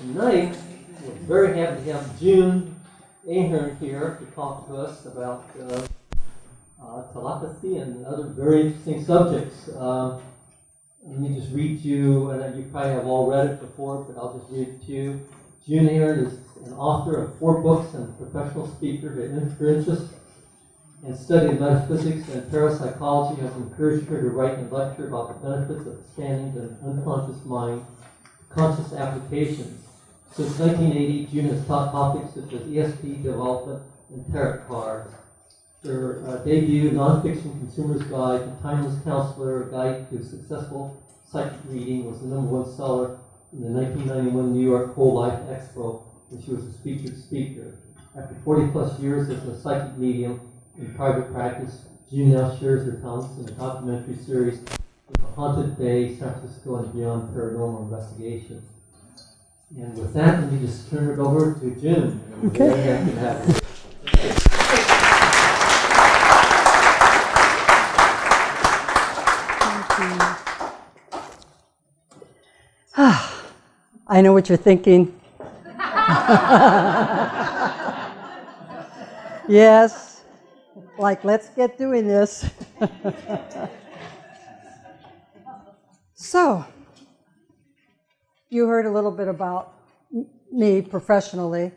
tonight, we're very happy to have June Ahern here to talk to us about telepathy and other very interesting subjects. Let me just read you, and you probably have all read it before, but I'll just read it to you. June Ahern is an author of 4 books and a professional speaker. Her interest in study of metaphysics and parapsychology has encouraged her to write and lecture about the benefits of expanding the unconscious mind, conscious applications. Since 1980, June has taught topics such as ESP development and tarot cards. Her debut nonfiction Consumer's Guide to Timeless Counselor, a Guide to Successful Psychic Reading, was the #1 seller in the 1991 New York Whole Life Expo, and she was a featured speaker. After 40-plus years as a psychic medium in private practice, June now shares her talents in a documentary series of the Haunted Bay, San Francisco, and Beyond Paranormal Investigation. And with that, let me just turn it over to June. Okay. Very happy to have her. I know what you're thinking. Yes, like, let's get doing this. So, you heard a little bit about me professionally,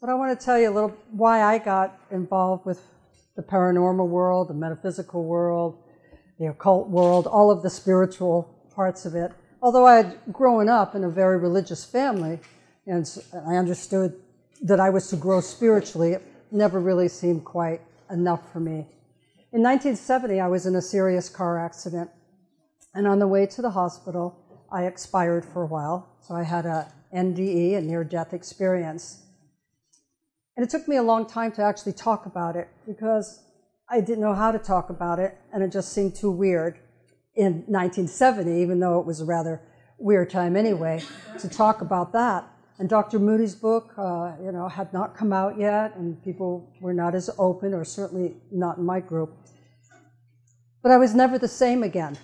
but I want to tell you a little why I got involved with the paranormal world, the metaphysical world, the occult world, all of the spiritual parts of it. Although I had grown up in a very religious family, and I understood that I was to grow spiritually, it never really seemed quite enough for me. In 1970, I was in a serious car accident, and on the way to the hospital, I expired for a while. So I had a NDE, a near-death experience. And it took me a long time to actually talk about it because I didn't know how to talk about it, and it just seemed too weird in 1970, even though it was a rather weird time anyway, to talk about that. And Dr. Moody's book, had not come out yet, and people were not as open, or certainly not in my group. But I was never the same again.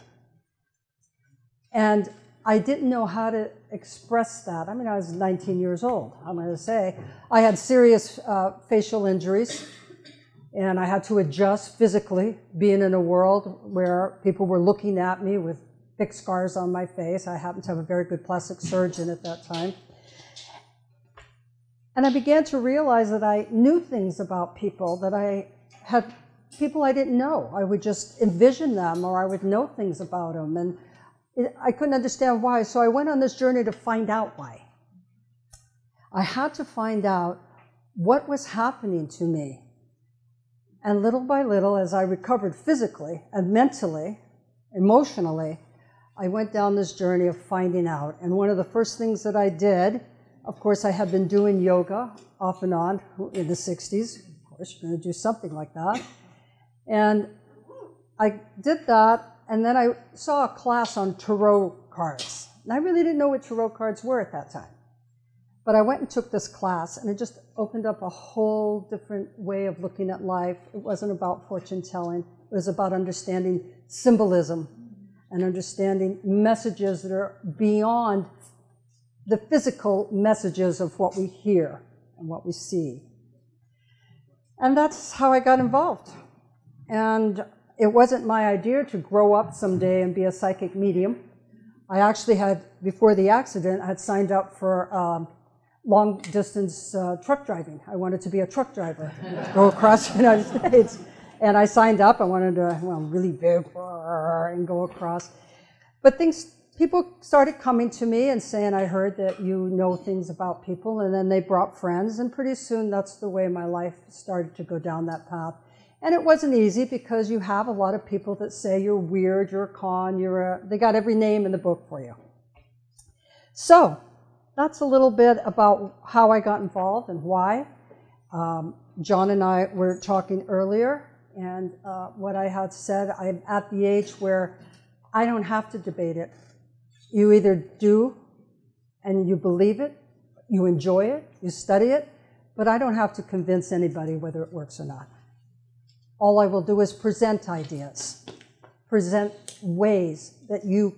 And I didn't know how to express that. I mean, I was 19 years old, I'm going to say. I had serious facial injuries, and I had to adjust physically, being in a world where people were looking at me with big scars on my face. I happened to have a very good plastic surgeon at that time. And I began to realize that I knew things about people, that I had people I didn't know. I would just envision them, or I would know things about them. And I couldn't understand why, so I went on this journey to find out why. I had to find out what was happening to me. And little by little, as I recovered physically and mentally, emotionally, I went down this journey of finding out. And one of the first things that I did, of course, I had been doing yoga off and on in the 60s. Of course, you're going to do something like that. And I did that. And then I saw a class on tarot cards. And I really didn't know what tarot cards were at that time. But I went and took this class, and it just opened up a whole different way of looking at life. It wasn't about fortune telling. It was about understanding symbolism and understanding messages that are beyond the physical messages of what we hear and what we see. And that's how I got involved. And it wasn't my idea to grow up someday and be a psychic medium. I actually had, before the accident, I had signed up for long-distance truck driving. I wanted to be a truck driver, go across the United States. And I signed up. I wanted to, really big, and go across. But people started coming to me and saying, I heard that you know things about people. And then they brought friends. And pretty soon, that's the way my life started to go down that path. And it wasn't easy because you have a lot of people that say you're weird, you're a con, they got every name in the book for you. So that's a little bit about how I got involved and why. John and I were talking earlier, and what I had said, I'm at the age where I don't have to debate it. You either do and you believe it, you enjoy it, you study it, but I don't have to convince anybody whether it works or not. All I will do is present ideas, present ways that you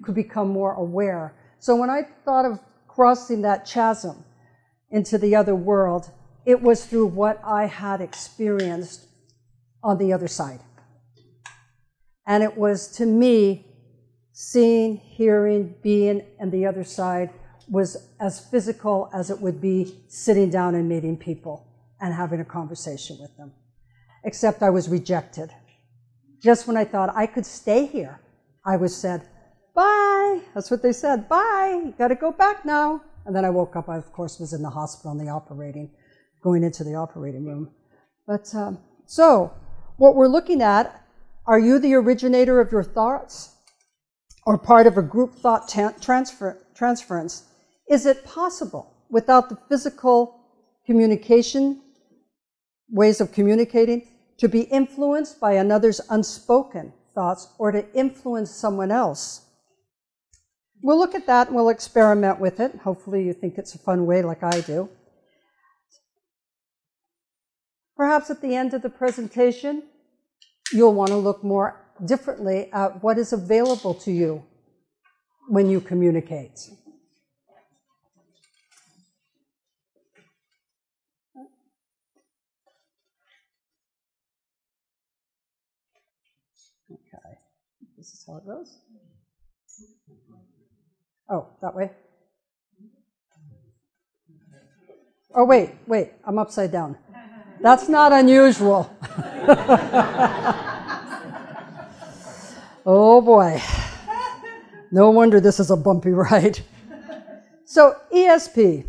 could become more aware. So when I thought of crossing that chasm into the other world, it was through what I had experienced on the other side. And it was, to me, seeing, hearing, being on the other side was as physical as it would be sitting down and meeting people and having a conversation with them. Except I was rejected. Just when I thought I could stay here, I was said, bye. That's what they said, bye, you gotta go back now. And then I woke up, I of course was in the hospital going into the operating room. But so, what we're looking at, are you the originator of your thoughts? Or part of a group thought transference? Is it possible, without the physical communication, ways of communicating, to be influenced by another's unspoken thoughts or to influence someone else? We'll look at that and we'll experiment with it. Hopefully you think it's a fun way like I do. Perhaps at the end of the presentation, you'll want to look more differently at what is available to you when you communicate. Okay, this is how it goes. Oh, that way? Oh, wait, I'm upside down. That's not unusual. Oh boy. No wonder this is a bumpy ride. So ESP,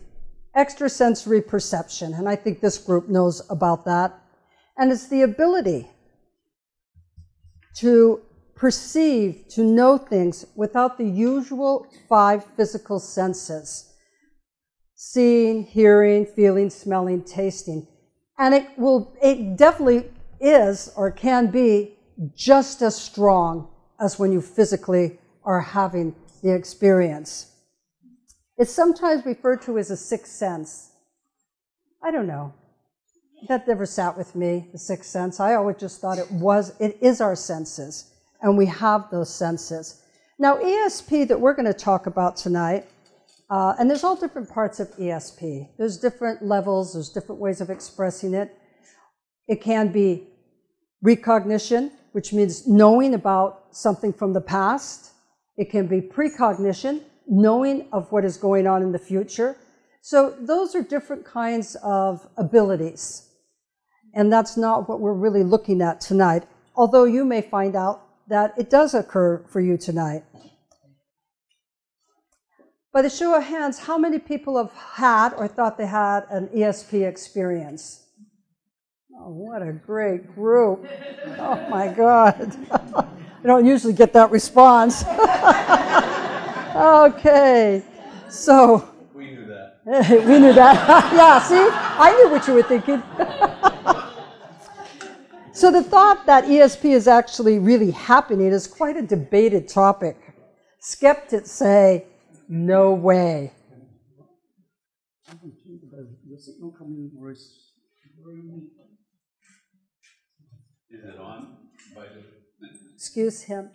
extrasensory perception, and I think this group knows about that. And it's the ability to perceive, to know things without the usual 5 physical senses. Seeing, hearing, feeling, smelling, tasting. And it definitely is or can be just as strong as when you physically are having the experience. It's sometimes referred to as a sixth sense. I don't know. That never sat with me, the sixth sense. I always just thought it is our senses, and we have those senses. Now, ESP that we're going to talk about tonight, and there's all different parts of ESP. There's different levels, there's different ways of expressing it. It can be recognition, which means knowing about something from the past. It can be precognition, knowing of what is going on in the future. So those are different kinds of abilities. And that's not what we're really looking at tonight, although you may find out that it does occur for you tonight. By the show of hands, how many people have had or thought they had an ESP experience? Oh, what a great group. Oh my God. I don't usually get that response. Okay, so. We knew that. We knew that. Yeah, see? I knew what you were thinking. So the thought that ESP is actually really happening is quite a debated topic. Skeptics say, no way. Is it on? Excuse him.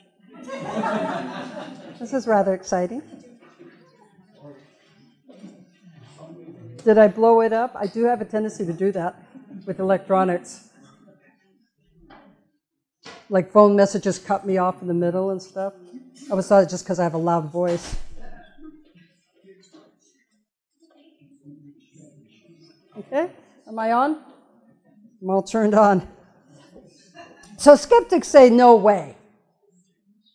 This is rather exciting. Did I blow it up? I do have a tendency to do that with electronics. Like phone messages cut me off in the middle and stuff. I always thought it's just because I have a loud voice. Okay, am I on? I'm all turned on. So skeptics say, no way.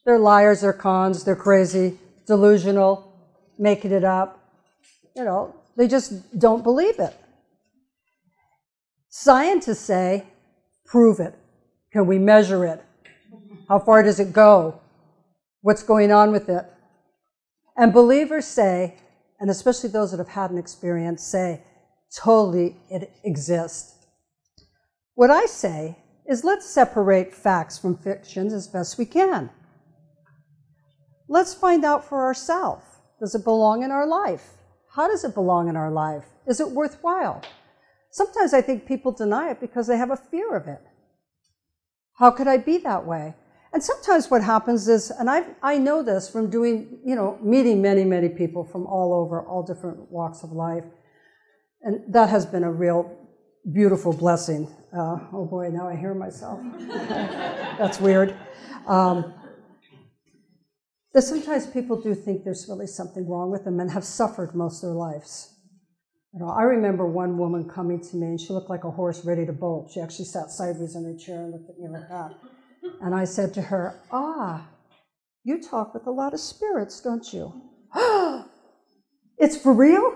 They're liars, they're cons, they're crazy, delusional, making it up. You know, they just don't believe it. Scientists say, prove it. Can we measure it? How far does it go? What's going on with it? And believers say, and especially those that have had an experience, say, totally it exists. What I say is let's separate facts from fictions as best we can. Let's find out for ourselves. Does it belong in our life? How does it belong in our life? Is it worthwhile? Sometimes I think people deny it because they have a fear of it. How could I be that way? And sometimes what happens is, and I know this from doing, meeting many, many people from all over, all different walks of life. And that has been a real beautiful blessing. Oh boy, now I hear myself. That's weird. That sometimes people do think there's really something wrong with them and have suffered most of their lives. I remember one woman coming to me, and she looked like a horse ready to bolt. She actually sat sideways in her chair and looked at me like that. And I said to her, you talk with a lot of spirits, don't you? It's for real?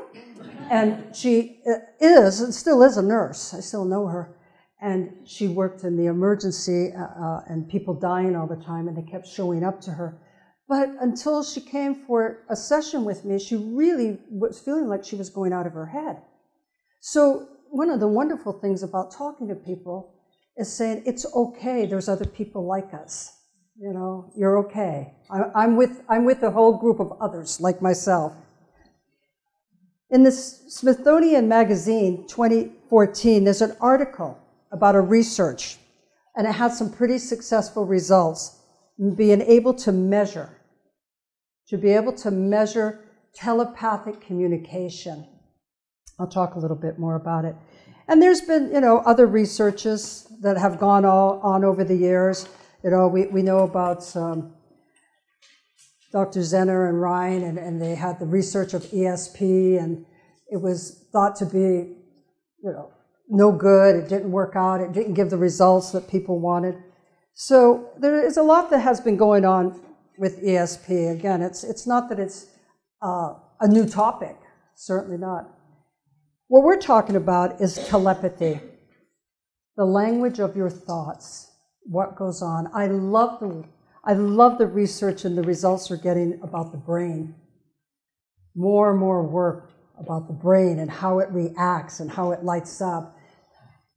And she is, and still is, a nurse. I still know her. And she worked in the emergency, and people dying all the time, and they kept showing up to her. But until she came for a session with me, she really was feeling like she was going out of her head. So one of the wonderful things about talking to people is saying, it's okay, there's other people like us. You're okay. I'm with a whole group of others like myself. In the Smithsonian Magazine 2014, there's an article about a research, and it had some pretty successful results. Being able to measure, telepathic communication. I'll talk a little bit more about it. And there's been, other researches that have gone on over the years. We know about Dr. Zenner and Ryan, and they had the research of ESP, and it was thought to be, no good. It didn't work out. It didn't give the results that people wanted. So there is a lot that has been going on with ESP. Again, it's not that it's a new topic, certainly not. What we're talking about is telepathy, the language of your thoughts, what goes on. I love the research and the results we're getting about the brain. More and more work about the brain and how it reacts and how it lights up.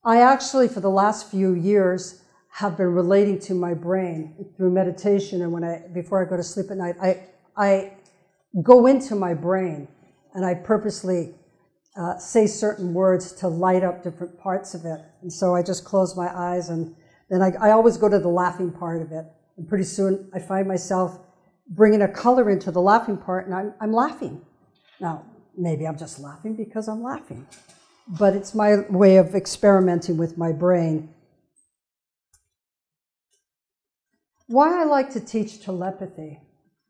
I actually, for the last few years, have been relating to my brain through meditation, and before I go to sleep at night, I go into my brain and I purposely say certain words to light up different parts of it. And so I just close my eyes, and then I always go to the laughing part of it. And pretty soon I find myself bringing a color into the laughing part, and I'm laughing. Now, maybe I'm just laughing because I'm laughing, but it's my way of experimenting with my brain. Why I like to teach telepathy.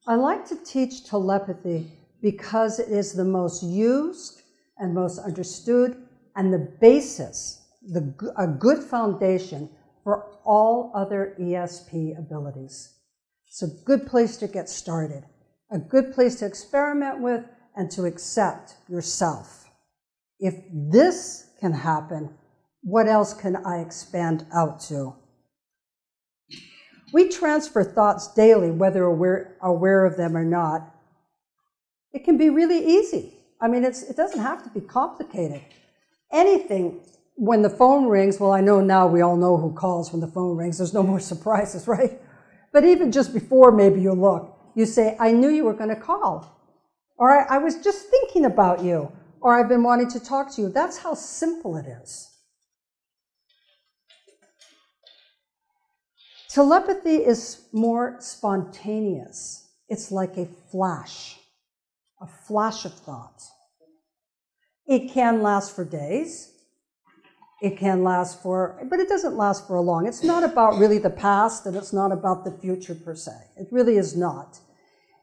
I like to teach telepathy because it is the most used and most understood and the basis, a good foundation for all other ESP abilities. It's a good place to get started, a good place to experiment with and to accept yourself. If this can happen, what else can I expand out to? We transfer thoughts daily, whether we're aware of them or not. It can be really easy. I mean, it doesn't have to be complicated. Anything, when the phone rings, well, I know now we all know who calls when the phone rings. There's no more surprises, right? But even just before maybe you look, you say, I knew you were going to call. Or I was just thinking about you. Or I've been wanting to talk to you. That's how simple it is. Telepathy is more spontaneous. It's like a flash of thought. It can last for days. It can last but it doesn't last for long. It's not about really the past, and it's not about the future per se. It really is not.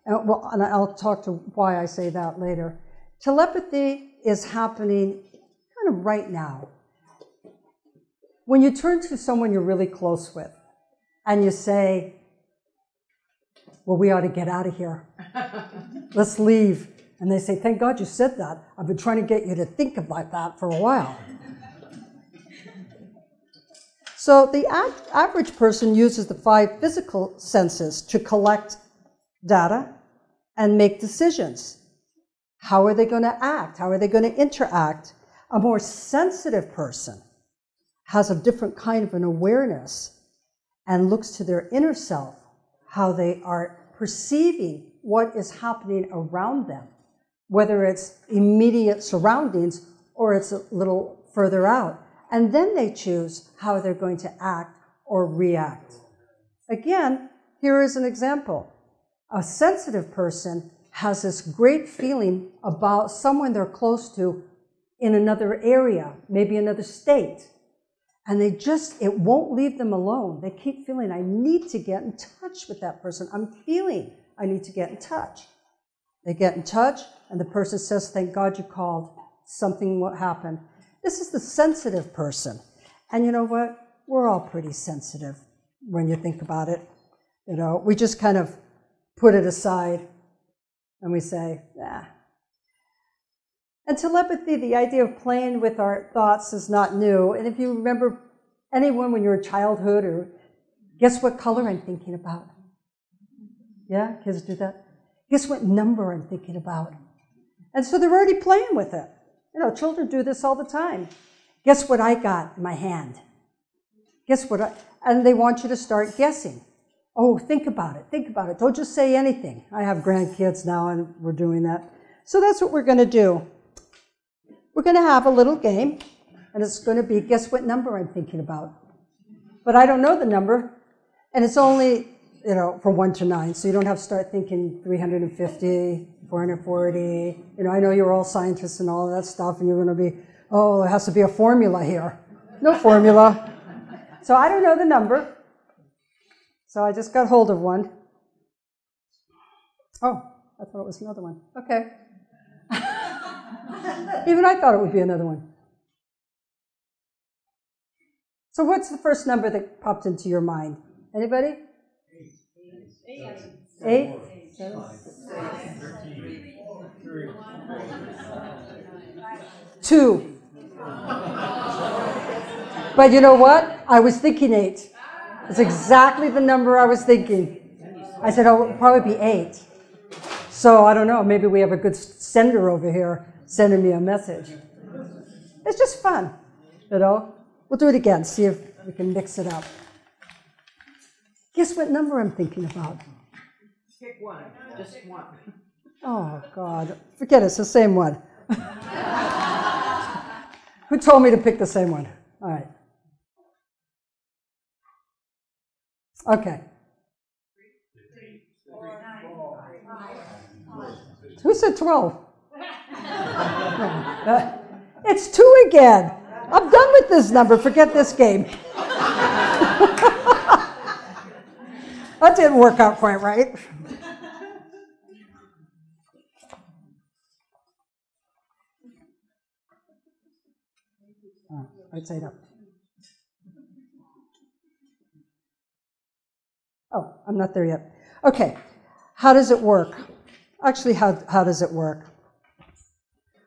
And I'll talk to why I say that later. Telepathy is happening kind of right now. When you turn to someone you're really close with, and you say, well, we ought to get out of here. Let's leave. And they say, thank God you said that. I've been trying to get you to think about that for a while. So the average person uses the 5 physical senses to collect data and make decisions. How are they going to act? How are they going to interact? A more sensitive person has a different kind of an awareness and looks to their inner self, how they are perceiving what is happening around them, whether it's immediate surroundings or it's a little further out. And then they choose how they're going to act or react. Again, here is an example. A sensitive person has this great feeling about someone they're close to in another area, maybe another state. And it won't leave them alone. They keep feeling, I need to get in touch with that person. I'm feeling I need to get in touch. They get in touch, and the person says, thank God you called. Something will happen. This is the sensitive person. And you know what? We're all pretty sensitive when you think about it. You know, we just kind of put it aside and we say, nah. And telepathy, the idea of playing with our thoughts, is not new. And if you remember anyone when you were in childhood, or guess what color I'm thinking about? Yeah, kids do that. Guess what number I'm thinking about? And so they're already playing with it. You know, children do this all the time. Guess what I got in my hand? Guess what and they want you to start guessing. Oh, think about it. Think about it. Don't just say anything. I have grandkids now, and we're doing that. So that's what we're going to do. We're going to have a little game, and it's going to be, guess what number I'm thinking about. But I don't know the number, and it's only, you know, from 1 to 9, so you don't have to start thinking 350, 440. You know, I know you're all scientists and all of that stuff, and you're going to be, oh, there has to be a formula here. No formula. So I don't know the number, so I just got hold of one. Oh, I thought it was another one. Okay. Even I thought it would be another one. So what's the first number that popped into your mind? Anybody? 8? 7? 2. But you know what? I was thinking 8. It's exactly the number I was thinking. I said, oh, it'll probably be 8. So I don't know, maybe we have a good sender over here sending me a message. It's just fun, you know. We'll do it again, see if we can mix it up. Guess what number I'm thinking about? Pick one, just one. Oh, God. Forget it, it's the same one. Who told me to pick the same one? All right. Okay. Who said 12? It's 2 again. I'm done with this number. Forget this game. That didn't work out quite right. Right side up. Oh, I'm not there yet. Okay. How does it work? Actually, how does it work?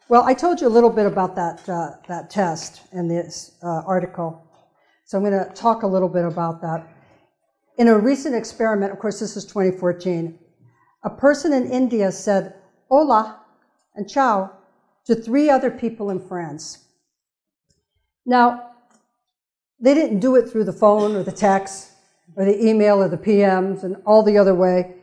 Well, I told you a little bit about that test in this article, so I'm going to talk a little bit about that. In a recent experiment, of course, this is 2014, a person in India said hola and ciao to 3 other people in France. Now, they didn't do it through the phone or the text or the email or the PMs and all the other way.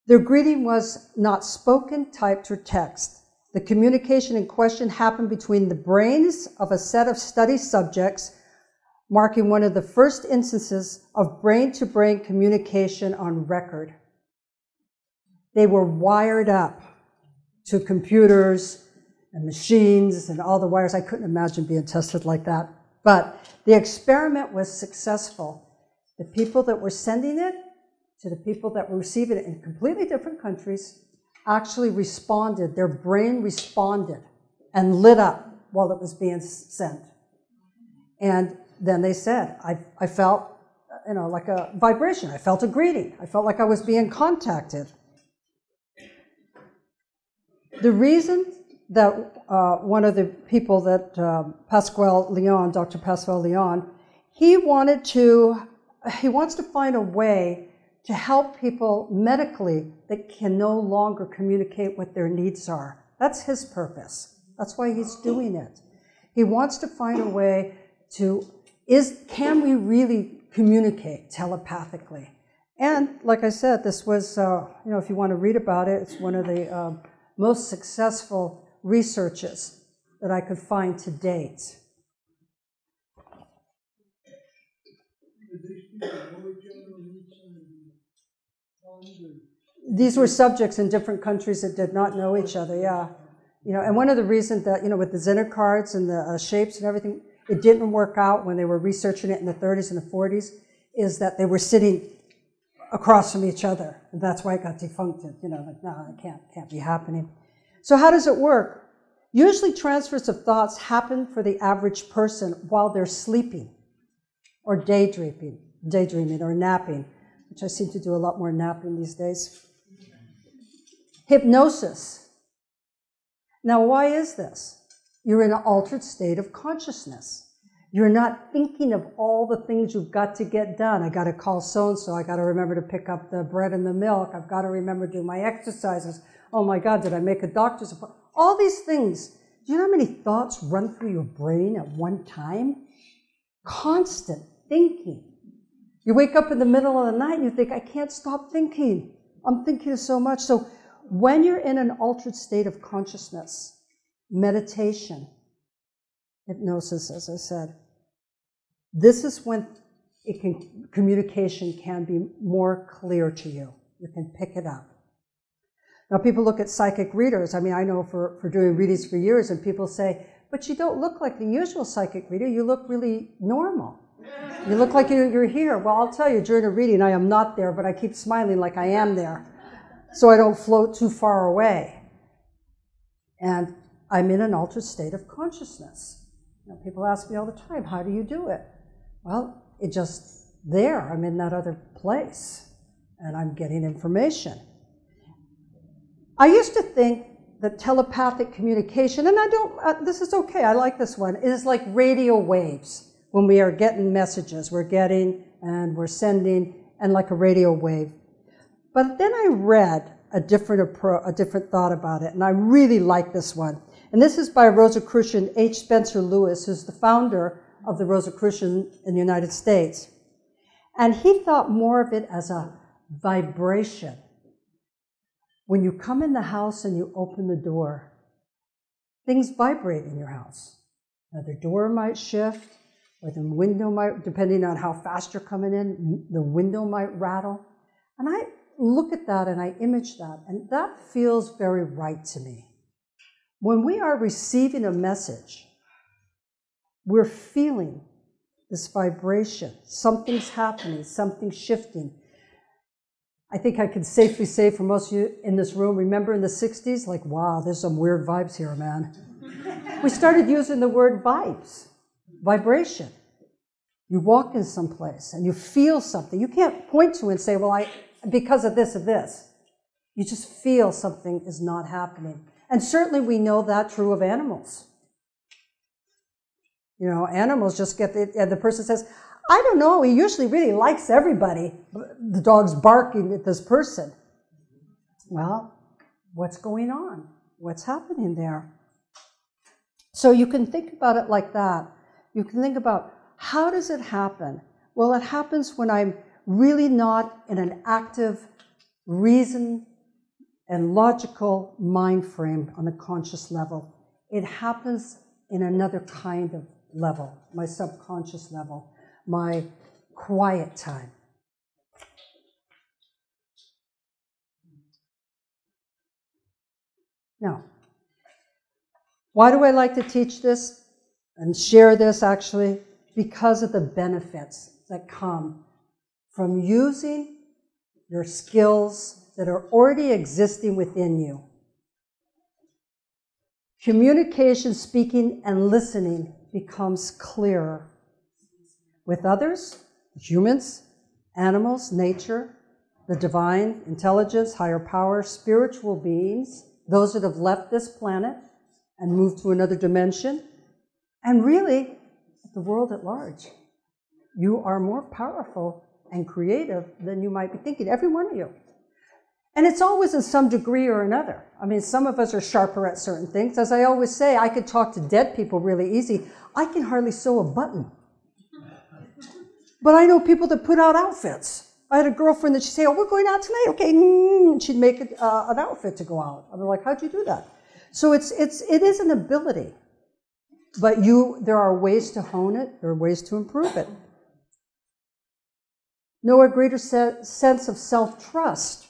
Their greeting was not spoken, typed, or text. The communication in question happened between the brains of a set of study subjects, marking one of the first instances of brain-to-brain communication on record. They were wired up to computers and machines and all the wires. I couldn't imagine being tested like that. But the experiment was successful. The people that were sending it to the people that were receiving it in completely different countries actually responded. Their brain responded and lit up while it was being sent. And then they said, I felt, you know, like a vibration. I felt a greeting. I felt like I was being contacted. The reason that one of the people that Pascal Leon, Dr. Pascal Leon, he wants to find a way to help people medically that can no longer communicate what their needs are. That's his purpose. That's why he's doing it. He wants to find a way to, can we really communicate telepathically? And like I said, this was, you know, if you want to read about it, it's one of the most successful researches that I could find to date. These were subjects in different countries that did not know each other, yeah. You know, and one of the reasons that, you know, with the Zener cards and the shapes and everything, it didn't work out when they were researching it in the 30s and the 40s, is that they were sitting across from each other. And that's why it got defunct. You know, like, no, it can't be happening. So how does it work? Usually transfers of thoughts happen for the average person while they're sleeping or daydreaming or napping, which I seem to do a lot more napping these days. Hypnosis. Now, why is this? You're in an altered state of consciousness. You're not thinking of all the things you've got to get done. I got to call so-and-so. I got to remember to pick up the bread and the milk. I've got to remember to do my exercises. Oh my God, did I make a doctor's appointment? All these things. Do you know how many thoughts run through your brain at one time? Constant thinking. You wake up in the middle of the night and you think, I can't stop thinking. I'm thinking so much. So when you're in an altered state of consciousness, meditation, hypnosis, as I said, this is when communication can be more clear to you. You can pick it up. Now, people look at psychic readers. I mean, I know for doing readings for years, and people say, but you don't look like the usual psychic reader. You look really normal. You look like you're here. Well, I'll tell you, during a reading, I am not there, but I keep smiling like I am there, so I don't float too far away. And I'm in an altered state of consciousness. You know, people ask me all the time, how do you do it? Well, it just there. I'm in that other place, and I'm getting information. I used to think that telepathic communication, and I don't, this is okay, I like this one, is like radio waves. When we are getting messages, we're getting and we're sending, and like a radio wave. But then I read a different thought about it, and I really like this one. And this is by Rosicrucian H. Spencer Lewis, who's the founder of the Rosicrucian in the United States. And he thought more of it as a vibration. When you come in the house and you open the door, things vibrate in your house. Now, the door might shift, or the window might, depending on how fast you're coming in, the window might rattle. And I look at that and I image that, and that feels very right to me. When we are receiving a message, we're feeling this vibration. Something's happening, something's shifting. I think I can safely say for most of you in this room, remember in the 60s, like, wow, there's some weird vibes here, man. We started using the word vibes, vibration. You walk in some place and you feel something. You can't point to it and say, well, because of this or this. You just feel something is not happening. And certainly we know that true of animals. You know, animals just get the person says, I don't know, he usually really likes everybody. The dog's barking at this person. Well, what's going on? What's happening there? So you can think about it like that. You can think about, how does it happen? Well, it happens when I'm really not in an active reason and logical mind frame on the conscious level. It happens in another kind of level, my subconscious level, my quiet time. Now, why do I like to teach this and share this actually? Because of the benefits that come from using your skills that are already existing within you. Communication, speaking, and listening becomes clearer with others, humans, animals, nature, the divine, intelligence, higher power, spiritual beings, those that have left this planet and moved to another dimension, and really the world at large. You are more powerful and creative than you might be thinking, every one of you. And it's always in some degree or another. I mean, some of us are sharper at certain things. As I always say, I could talk to dead people really easy. I can hardly sew a button. But I know people that put out outfits. I had a girlfriend that she'd say, oh, we're going out tonight, okay, and she'd make an outfit to go out. I'm like, how'd you do that? So it is an ability. But there are ways to hone it, there are ways to improve it. Know a greater sense of self-trust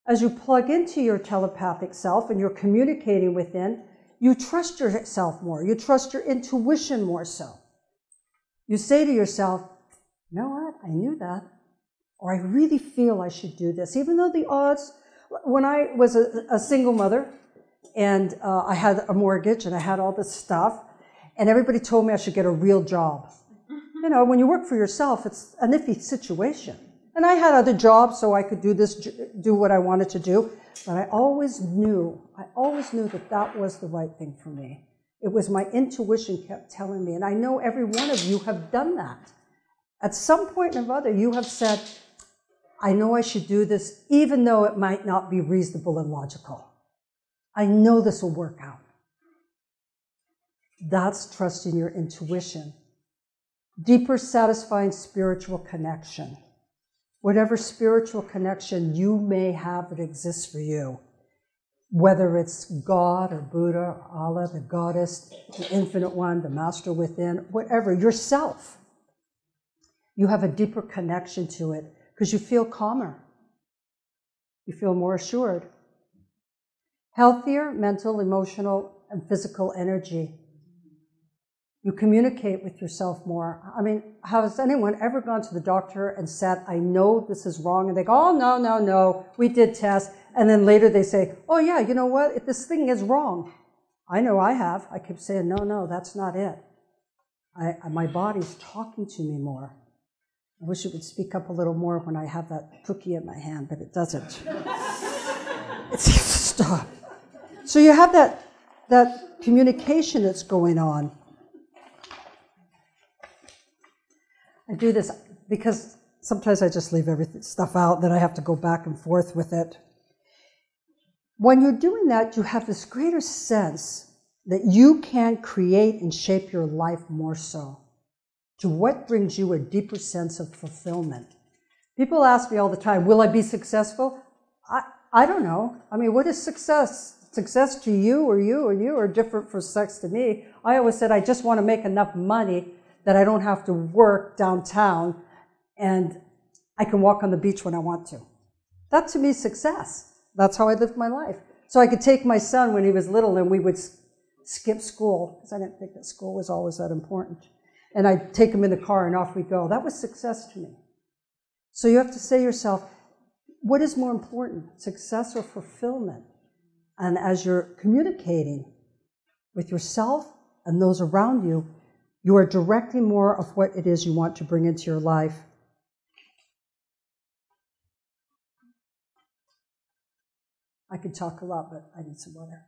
As you plug into your telepathic self and you're communicating within, you trust yourself more. You trust your intuition more so. You say to yourself, you know what, I knew that. Or I really feel I should do this. Even though the odds, when I was a single mother and I had a mortgage and I had all this stuff, and everybody told me I should get a real job. You know, when you work for yourself, it's an iffy situation. And I had other jobs so I could do what I wanted to do. But I always knew that that was the right thing for me. It was my intuition kept telling me. And I know every one of you have done that. At some point or other, you have said, I know I should do this, even though it might not be reasonable and logical. I know this will work out. That's trusting your intuition. Deeper, satisfying spiritual connection. Whatever spiritual connection you may have that exists for you, whether it's God or Buddha or Allah, the goddess, the infinite one, the master within, whatever, yourself. You have a deeper connection to it because you feel calmer. You feel more assured. Healthier mental, emotional, and physical energy. You communicate with yourself more. I mean, has anyone ever gone to the doctor and said, I know this is wrong? And they go, oh, no, we did tests. And then later they say, oh yeah, you know what? If this thing is wrong. I know I have. I keep saying, no, that's not it. My body's talking to me more. I wish it would speak up a little more when I have that cookie in my hand, but it doesn't. It seems to stop. So you have that communication that's going on. I do this because sometimes I just leave stuff out, then I have to go back and forth with it. When you're doing that, you have this greater sense that you can create and shape your life more so to what brings you a deeper sense of fulfillment. People ask me all the time, will I be successful? I don't know. I mean, what is success? Success to you or you are different for sex to me. I always said I just want to make enough money that I don't have to work downtown and I can walk on the beach when I want to. That to me is success. That's how I lived my life. So I could take my son when he was little and we would skip school because I didn't think that school was always that important. And I'd take him in the car and off we go. That was success to me. So you have to say to yourself, what is more important, success or fulfillment? And as you're communicating with yourself and those around you, you are directing more of what it is you want to bring into your life. I could talk a lot, but I need some water.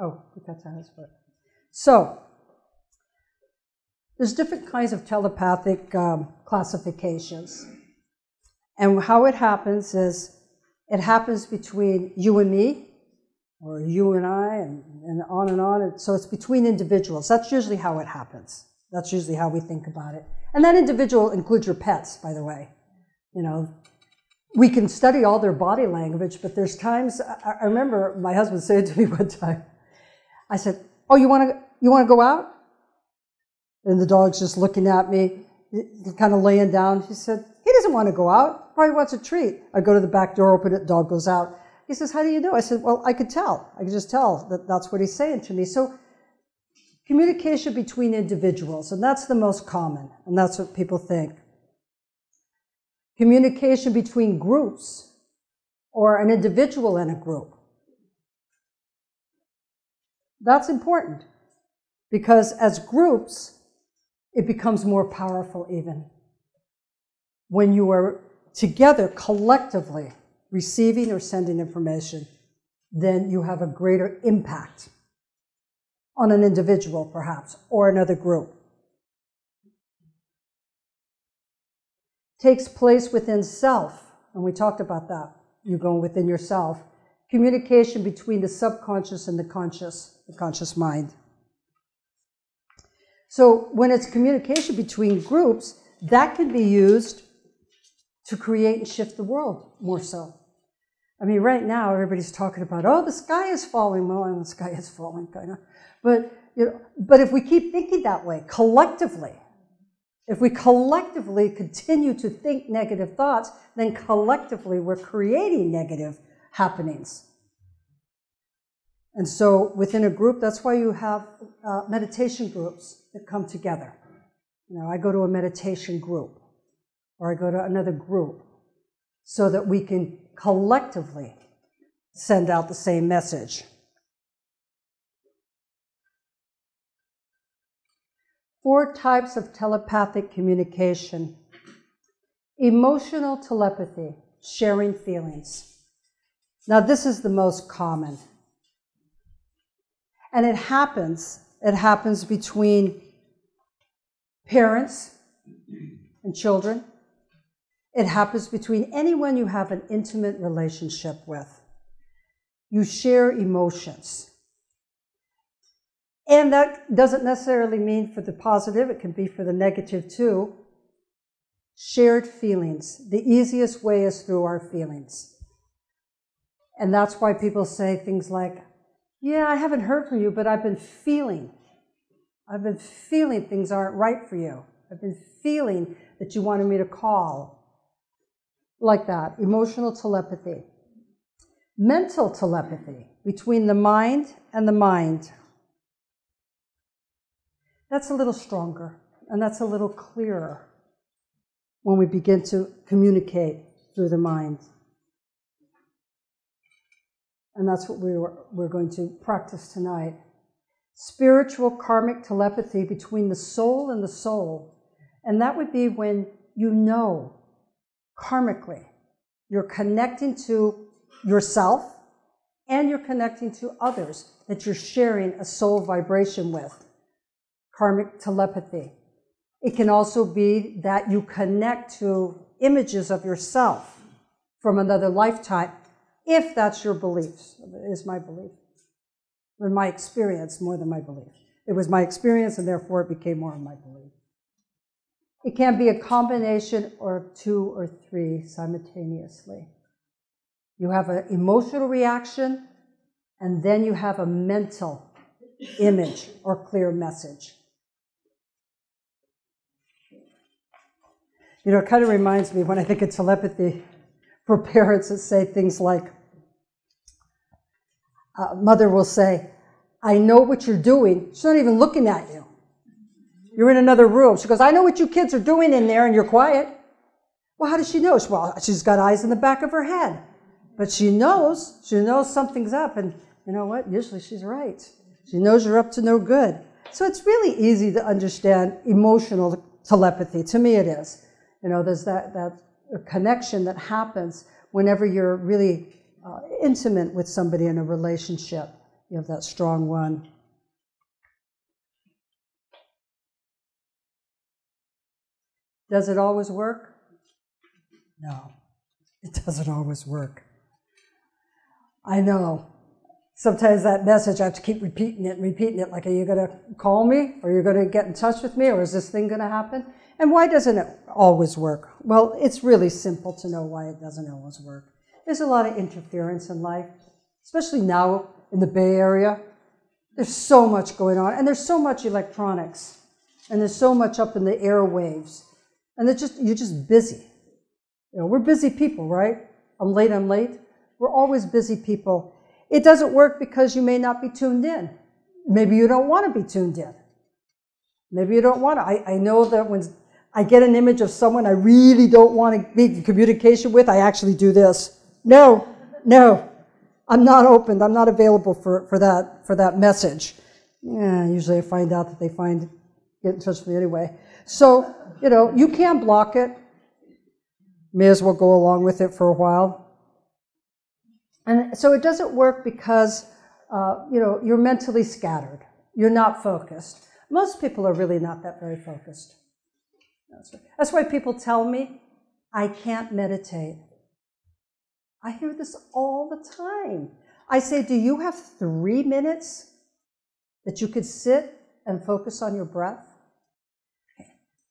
Oh, that's how it's work. So, there's different kinds of telepathic classifications. And how it happens is, it happens between you and me, or you and I, and on and on. And so it's between individuals. That's usually how it happens. That's usually how we think about it. And that individual includes your pets, by the way. You know, we can study all their body language, but there's times, I remember my husband said to me one time, I said, oh, you want to go out? And the dog's just looking at me, kind of laying down. He said, he doesn't want to go out. Probably wants a treat. I go to the back door, open it, dog goes out. He says, how do you know? I said, well, I could tell. I could just tell that that's what he's saying to me. So communication between individuals, and that's the most common, and that's what people think. Communication between groups, or an individual in a group. That's important, because as groups, it becomes more powerful even. When you are together collectively receiving or sending information, then you have a greater impact on an individual perhaps, or another group. Takes place within self, and we talked about that. You go within yourself. Communication between the subconscious and the conscious mind. So when it's communication between groups, that can be used to create and shift the world more so. I mean, right now everybody's talking about, oh, the sky is falling. Well, and the sky is falling, kind of. But if we keep thinking that way collectively, If we collectively continue to think negative thoughts, then collectively we're creating negative happenings. And so within a group, that's why you have meditation groups that come together. You know, I go to a meditation group, or I go to another group, so that we can collectively send out the same message. 4 types of telepathic communication. Emotional telepathy, sharing feelings. Now this is the most common. And it happens between parents and children. It happens between anyone you have an intimate relationship with. You share emotions. And that doesn't necessarily mean for the positive, it can be for the negative too. Shared feelings. The easiest way is through our feelings. And that's why people say things like, yeah, I haven't heard from you, but I've been feeling things aren't right for you. I've been feeling that you wanted me to call. Like that, emotional telepathy. Mental telepathy, between the mind and the mind. That's a little stronger, and that's a little clearer when we begin to communicate through the mind. And that's what we're going to practice tonight. Spiritual karmic telepathy between the soul and the soul. And that would be when you know, karmically, you're connecting to yourself and you're connecting to others that you're sharing a soul vibration with. Karmic telepathy. It can also be that you connect to images of yourself from another lifetime, if that's your beliefs. It is my belief. Or my experience more than my belief. It was my experience and therefore it became more of my belief. It can be a combination or 2 or 3 simultaneously. You have an emotional reaction and then you have a mental image or clear message. You know, it kind of reminds me when I think of telepathy for parents that say things like, mother will say, I know what you're doing. She's not even looking at you. You're in another room. She goes, I know what you kids are doing in there and you're quiet. Well, how does she know? Well, she's got eyes in the back of her head. But she knows something's up. And you know what? Usually she's right. She knows you're up to no good. So it's really easy to understand emotional telepathy. To me it is. You know, there's that connection that happens whenever you're really intimate with somebody in a relationship. You have that strong one. Does it always work? No, it doesn't always work. I know. Sometimes that message, I have to keep repeating it, like, are you going to call me? Or are you going to get in touch with me? Or is this thing going to happen? And why doesn't it always work? Well, it's really simple to know why it doesn't always work. There's a lot of interference in life, especially now in the Bay Area. There's so much going on, and there's so much electronics, and there's so much up in the airwaves, and you're just busy. You know, we're busy people, right? I'm late. We're always busy people. It doesn't work because you may not be tuned in. Maybe you don't want to be tuned in. Maybe you don't want to. I know that when I get an image of someone I really don't want to be in communication with, I actually do this. No, I'm not open. I'm not available for that message. Yeah, usually I find out that they get in touch with me anyway. So, you know, you can't block it. May as well go along with it for a while. And so it doesn't work because, you know, you're mentally scattered. You're not focused. Most people are really not that very focused. That's why people tell me, I can't meditate. I hear this all the time. I say, do you have 3 minutes that you could sit and focus on your breath?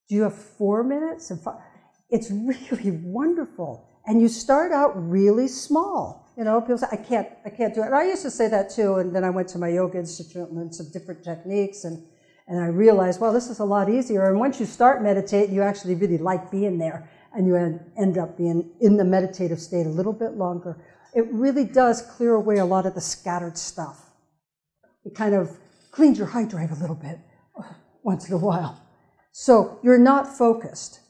Do you have 4 minutes? It's really wonderful. And you start out really small. You know, people say, I can't do it. And I used to say that too, and then I went to my yoga institute and learned some different techniques, and And I realized, well, this is a lot easier. And once you start meditating, you actually really like being there. And you end up being in the meditative state a little bit longer. It really does clear away a lot of the scattered stuff. It kind of cleans your hard drive a little bit once in a while. So you're not focused.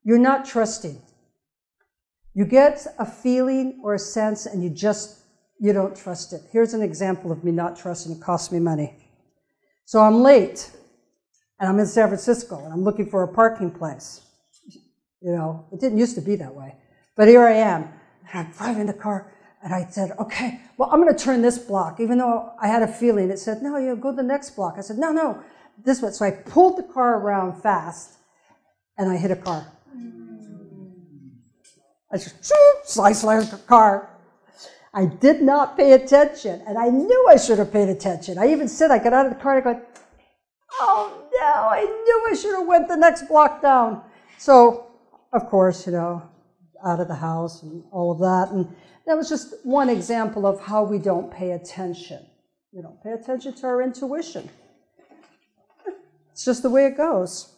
You're not trusting. You get a feeling or a sense and you don't trust it. Here's an example of me not trusting. It costs me money. So I'm late. And I'm in San Francisco, and I'm looking for a parking place. You know, it didn't used to be that way. But here I am, and I'm driving the car, and I said, okay, well, I'm going to turn this block, even though I had a feeling. It said, no, you go to the next block. I said, no, this way. So I pulled the car around fast, and I hit a car. I just sliced the car. I did not pay attention, and I knew I should have paid attention. I even said, I got out of the car, and I go, oh no, I knew I should have went the next block down. So, of course, you know, out of the house and all of that. And that was just one example of how we don't pay attention. We don't pay attention to our intuition. It's just the way it goes.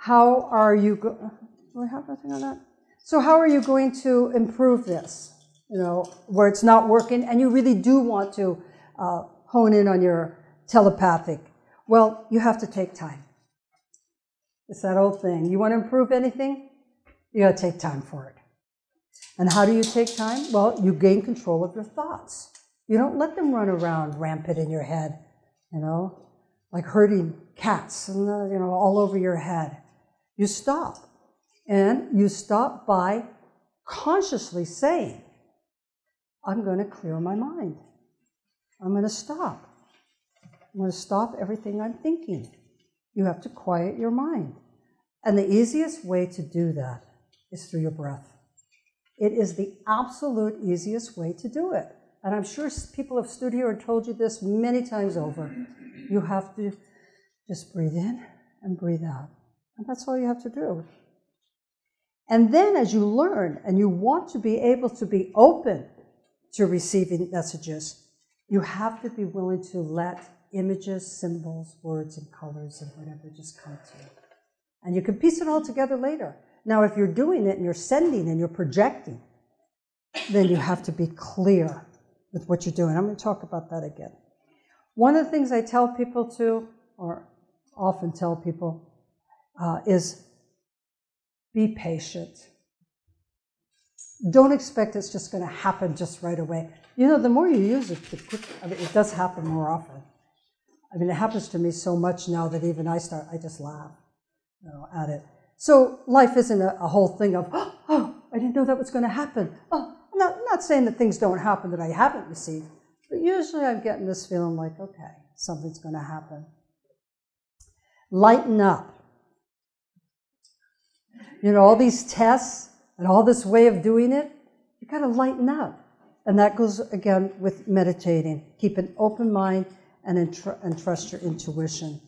How are you do I have nothing on that? So how are you going to improve this? You know, where it's not working and you really do want to hone in on your telepathic. Well, you have to take time. It's that old thing. You want to improve anything? You got to take time for it. And how do you take time? Well, you gain control of your thoughts. You don't let them run around rampant in your head, you know, like herding cats, and you know, all over your head. You stop. And you stop by consciously saying, I'm going to clear my mind. I'm going to stop. I'm going to stop everything I'm thinking. You have to quiet your mind. And the easiest way to do that is through your breath. It is the absolute easiest way to do it. And I'm sure people have stood here and told you this many times over. You have to just breathe in and breathe out. And that's all you have to do. And then as you learn and you want to be able to be open to receiving messages, you have to be willing to let images, symbols, words, and colors and whatever just come to you. And you can piece it all together later. Now, if you're doing it and you're sending and you're projecting, then you have to be clear with what you're doing. I'm going to talk about that again. One of the things I tell people to, or often tell people, is be patient. Don't expect it's just going to happen just right away. You know, the more you use it, the quicker, I mean, it does happen more often. I mean, it happens to me so much now that even I just laugh, you know, at it. So life isn't a whole thing of, oh, I didn't know that was going to happen. Oh, I'm not saying that things don't happen that I haven't received, but usually I'm getting this feeling like, okay, something's going to happen. Lighten up. You know, all these tests and all this way of doing it, you got to lighten up. And that goes, again, with meditating. Keep an open mind and trust your intuition.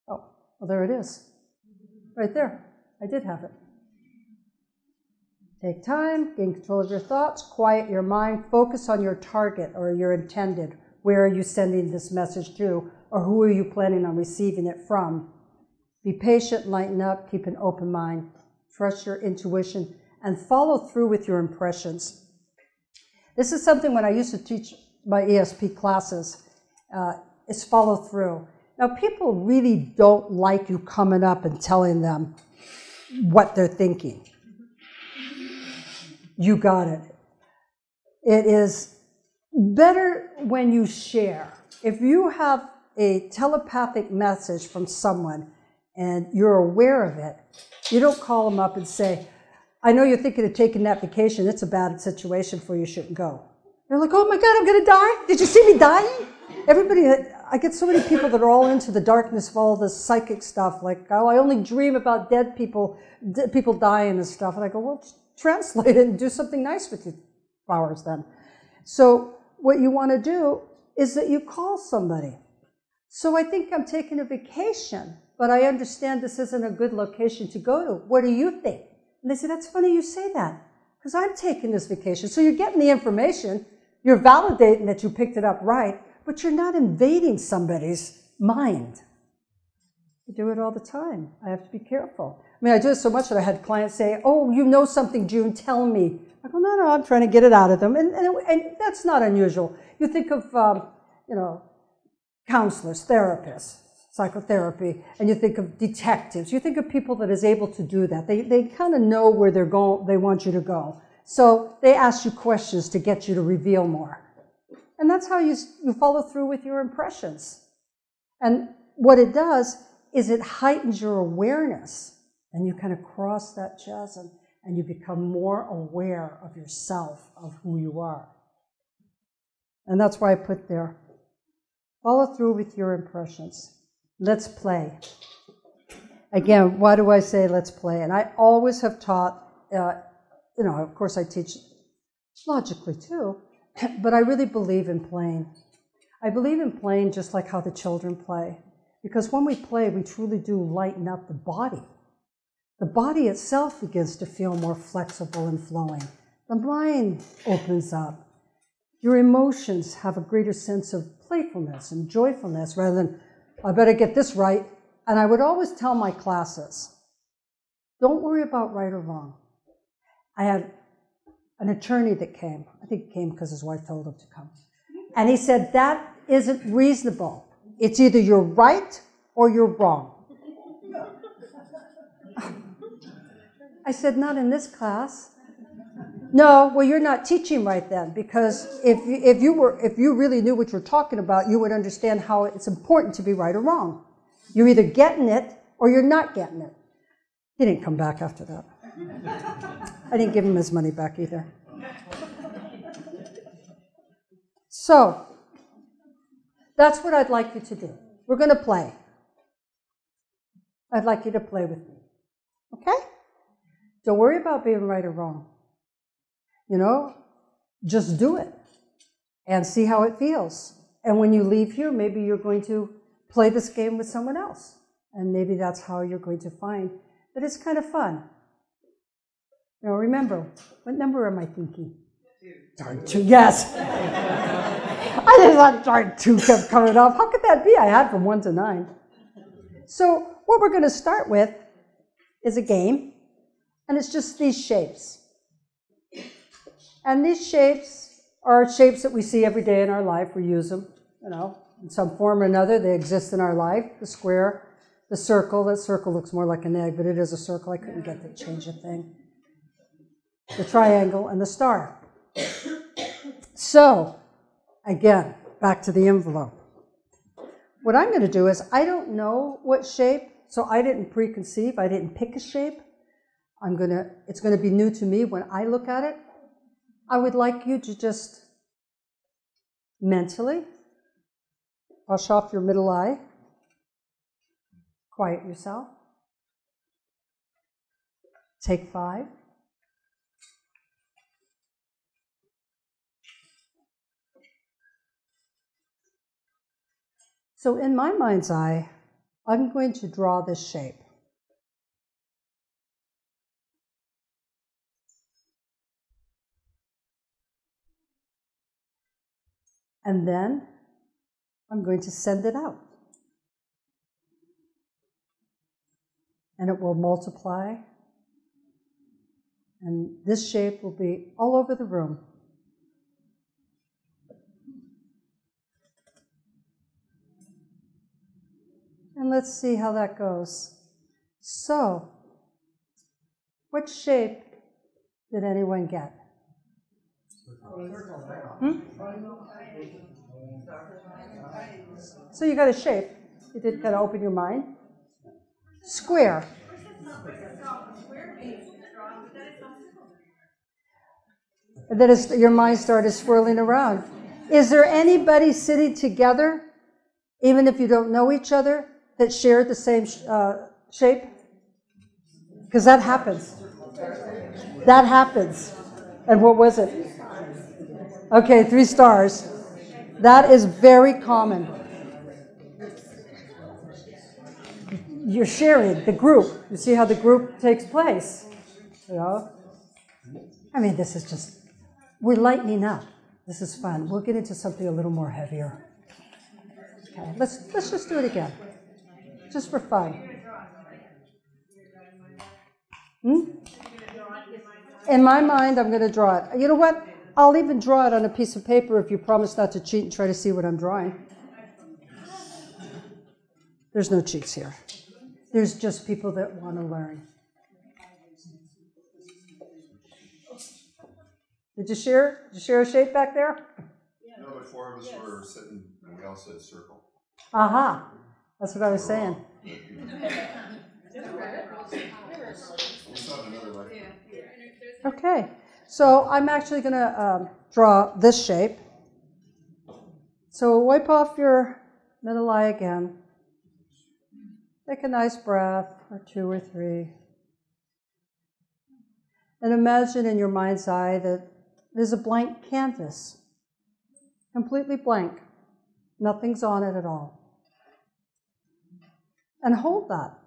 Oh, well, there it is. Right there. I did have it. Take time, gain control of your thoughts, quiet your mind, focus on your target or your intended. Where are you sending this message to, or who are you planning on receiving it from? Be patient, lighten up, keep an open mind, trust your intuition, and follow through with your impressions. This is something when I used to teach my ESP classes, is follow through. Now, people really don't like you coming up and telling them what they're thinking. You got it. It is better when you share. If you have a telepathic message from someone and you're aware of it, you don't call them up and say, I know you're thinking of taking that vacation. It's a bad situation for you. You shouldn't go. They're like, oh my God, I'm going to die. Did you see me dying? Everybody, I get so many people that are all into the darkness of all this psychic stuff. Like, oh, I only dream about dead people dying and stuff. And I go, well, translate it and do something nice with your powers then. So what you want to do is that you call somebody. So I think I'm taking a vacation, but I understand this isn't a good location to go to. What do you think? And they say, that's funny you say that. because I'm taking this vacation. So you're getting the information, you're validating that you picked it up right, but you're not invading somebody's mind. I do it all the time. I have to be careful. I mean, I do it so much that I had clients say, oh, you know something, June, tell me. I go, no, I'm trying to get it out of them. And that's not unusual. You think of, counselors, therapists, psychotherapy, and you think of detectives. You think of people that is able to do that. They kind of know where they're going, they want you to go. So they ask you questions to get you to reveal more. And that's how you follow through with your impressions. And what it does is it heightens your awareness, and you kind of cross that chasm, and you become more aware of yourself, of who you are. And that's why I put there, follow through with your impressions. Let's play. Again, why do I say let's play? And I always have taught, of course I teach logically too, but I really believe in playing. I believe in playing just like how the children play. Because when we play, we truly do lighten up the body. The body itself begins to feel more flexible and flowing. The mind opens up. Your emotions have a greater sense of playfulness and joyfulness rather than, I better get this right. And I would always tell my classes, don't worry about right or wrong. I had an attorney that came. I think he came because his wife told him to come. And he said, that isn't reasonable. It's either you're right or you're wrong. I said, not in this class. No, well, you're not teaching right then, because if you really knew what you're talking about, you would understand how it's important to be right or wrong. You're either getting it or you're not getting it. He didn't come back after that. I didn't give him his money back either. So, that's what I'd like you to do. We're going to play. I'd like you to play with me. Okay? Don't worry about being right or wrong. Just do it and see how it feels. And when you leave here, maybe you're going to play this game with someone else. And maybe that's how you're going to find that it's kind of fun. Remember, what number am I thinking? Darn 2, yes. I just thought darn 2 kept coming up. How could that be? I had from 1 to 9. So what we're going to start with is a game, and it's just these shapes. And these shapes are shapes that we see every day in our life. We use them, in some form or another. They exist in our life. The square, the circle. That circle looks more like an egg, but it is a circle. I couldn't get to change a thing. The triangle and the star. So, again, back to the envelope. What I'm going to do is, I don't know what shape, so I didn't preconceive. I didn't pick a shape. It's going to be new to me when I look at it. I would like you to just mentally wash off your middle eye, quiet yourself, take 5. So in my mind's eye, I'm going to draw this shape. And then I'm going to send it out. And it will multiply. And this shape will be all over the room. And let's see how that goes. So, what shape did anyone get? So you got a shape. You did kind of open your mind. Square. And then your mind started swirling around. Is there anybody sitting together, even if you don't know each other, that shared the same shape? Because that happens. That happens. And what was it? Okay, 3 stars. That is very common. You're sharing the group. You see how the group takes place. I mean, this is just, we're lightening up. This is fun. We'll get into something a little more heavier. Okay, let's just do it again, just for fun. In my mind, I'm going to draw it. You know what? I'll even draw it on a piece of paper if you promise not to cheat and try to see what I'm drawing. There's no cheats here. There's just people that want to learn. Did you share a shape back there? No, but four of us were sitting and we all said circle. Aha. That's what I was saying. Okay. So I'm actually going to draw this shape. So wipe off your middle eye again. Take a nice breath, or 2 or 3. And imagine in your mind's eye that there's a blank canvas, completely blank. Nothing's on it at all. And hold that.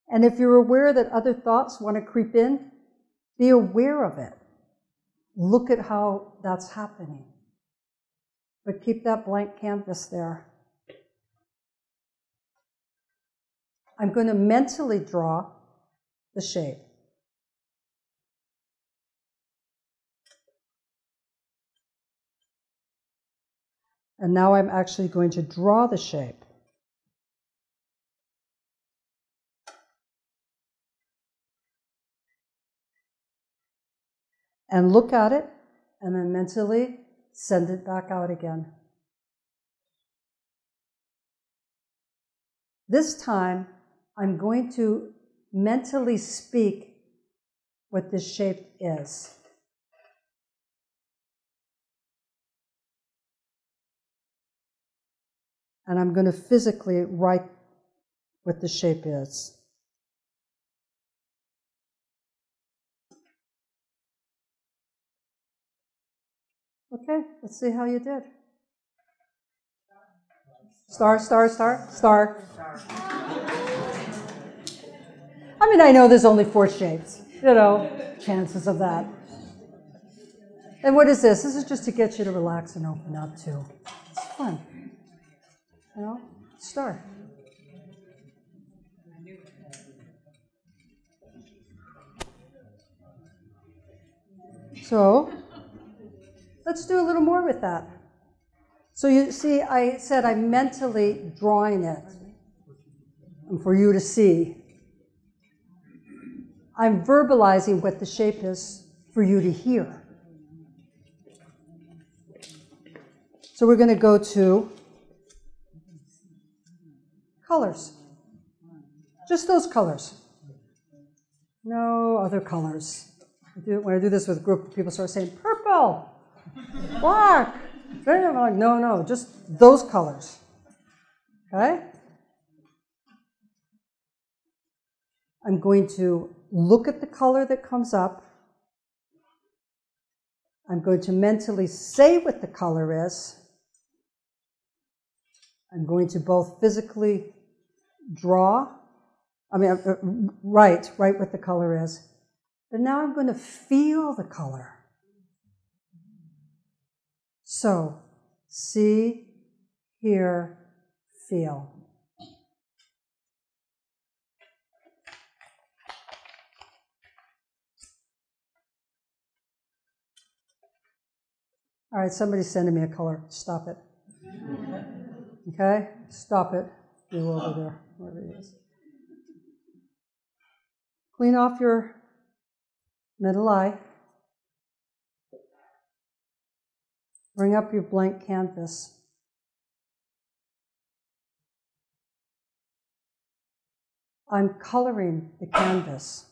And if you're aware that other thoughts want to creep in, be aware of it. Look at how that's happening. But keep that blank canvas there. I'm going to mentally draw the shape. And now I'm actually going to draw the shape. And look at it, and then mentally send it back out again. This time, I'm going to mentally speak what this shape is. And I'm going to physically write what the shape is. Okay, let's see how you did. Star, star, star, star. I mean, I know there's only 4 shapes, chances of that. And what is this? This is just to get you to relax and open up too. It's fun. Star. So, let's do a little more with that. So you see, I said I'm mentally drawing it for you to see. I'm verbalizing what the shape is for you to hear. So we're going to go to colors. Just those colors. No other colors. When I do this with a group of people, start saying purple, black. I'm like, no, just those colors. Okay? I'm going to look at the color that comes up. I'm going to mentally say what the color is. I'm going to both physically write what the color is. But now I'm going to feel the color. So, see, hear, feel. All right, somebody's sending me a color. Stop it. Okay? Stop it. Go over there, wherever it is. Clean off your middle eye. Bring up your blank canvas. I'm coloring the canvas.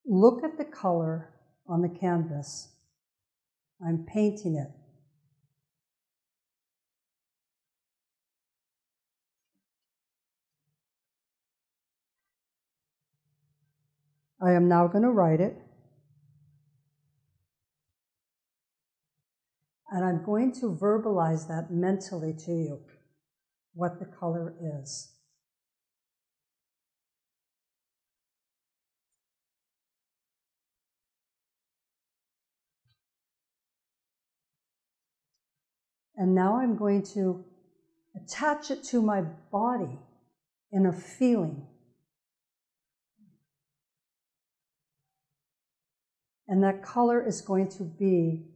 Look at the color on the canvas. I'm painting it. I am now going to write it. And I'm going to verbalize that mentally to you, what the color is. And now I'm going to attach it to my body in a feeling. And that color is going to be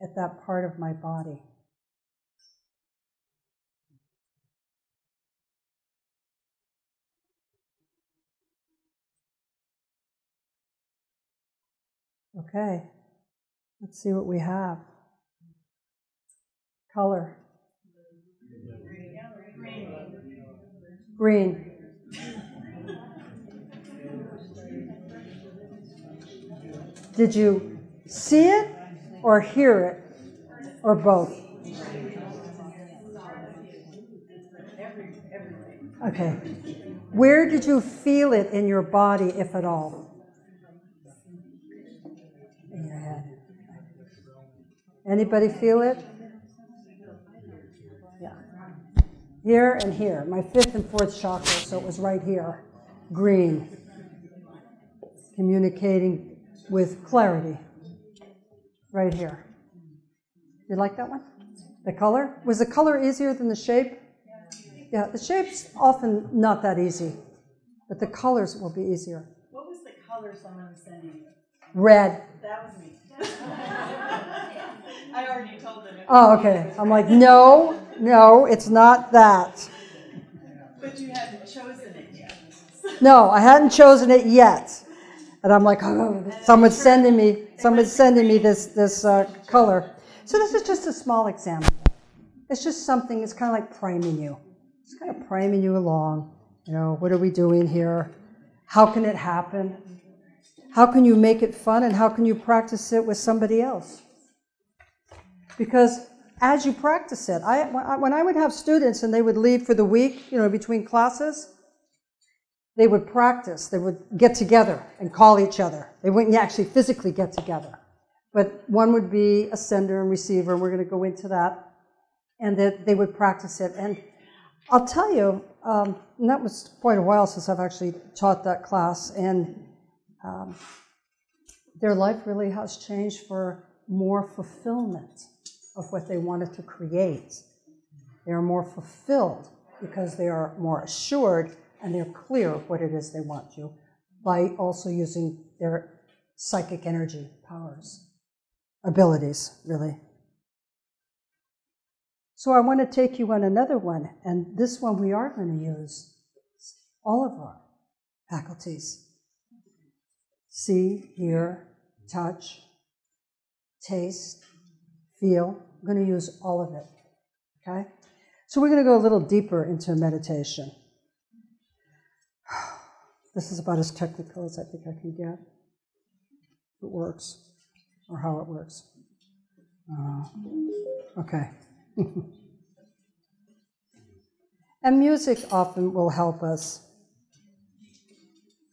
at that part of my body. Okay, let's see what we have. Color. Green. Did you see it or hear it or both? Okay. Where did you feel it in your body, if at all? In your head. Anybody feel it? Yeah. Here and here. My fifth and fourth chakra, so it was right here. Green. Communicating with clarity. Right here. You like that one? The color? Was the color easier than the shape? Yeah, the shape's often not that easy, but the colors will be easier. What was the color someone was sending you? Red. That was me. I already told them. Oh, okay. I'm like, no, it's not that. But you hadn't chosen it yet. No, I hadn't chosen it yet. And I'm like, oh, someone's sending me this color. So this is just a small example. It's just something, it's kind of like priming you. It's kind of priming you along. You know, what are we doing here? How can it happen? How can you make it fun, and how can you practice it with somebody else? Because as you practice it, when I would have students and they would leave for the week, you know, between classes, they would practice. They would get together and call each other. They wouldn't actually physically get together. But one would be a sender and receiver, and we're going to go into that. And that they would practice it. And I'll tell you, and that was quite a while since I've actually taught that class, and their life really has changed for more fulfillment of what they wanted to create. They are more fulfilled because they are more assured and they're clear of what it is they want to, by also using their psychic energy powers, abilities, really. So I want to take you on another one, and this one we are going to use all of our faculties. See, hear, touch, taste, feel. I'm going to use all of it, okay? So we're going to go a little deeper into meditation. This is about as technical as I think I can get. If it works, or how it works. Okay. And music often will help us.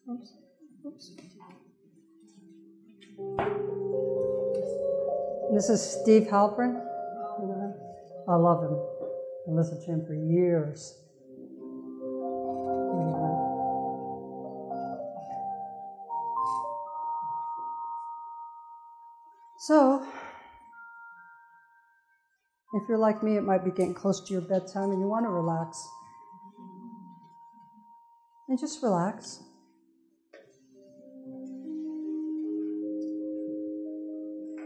Oops. This is Steve Halpern. I love him. I listened to him for years. So, if you're like me, it might be getting close to your bedtime and you want to relax. And just relax.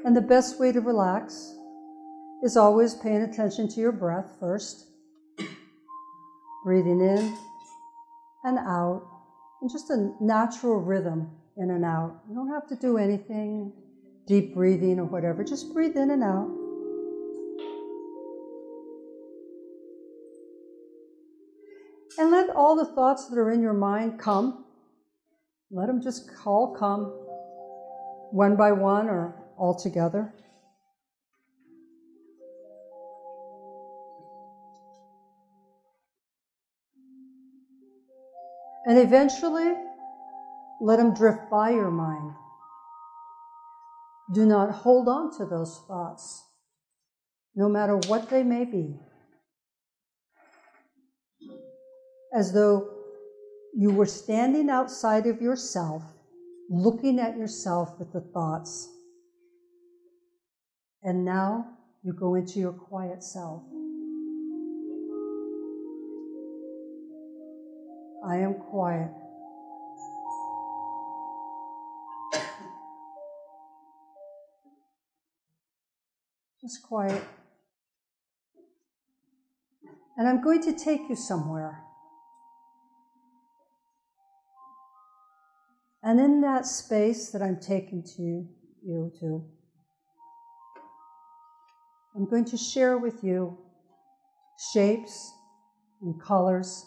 And the best way to relax is always paying attention to your breath first. Breathing in and out. And just a natural rhythm in and out. You don't have to do anything, deep breathing or whatever. Just breathe in and out. And let all the thoughts that are in your mind come. Let them just all come, one by one or all together. And eventually, let them drift by your mind. Do not hold on to those thoughts, no matter what they may be. As though you were standing outside of yourself, looking at yourself with the thoughts. And now you go into your quiet self. I am quiet. Just quiet. And I'm going to take you somewhere. And in that space that I'm taking you to, I'm going to share with you shapes and colors,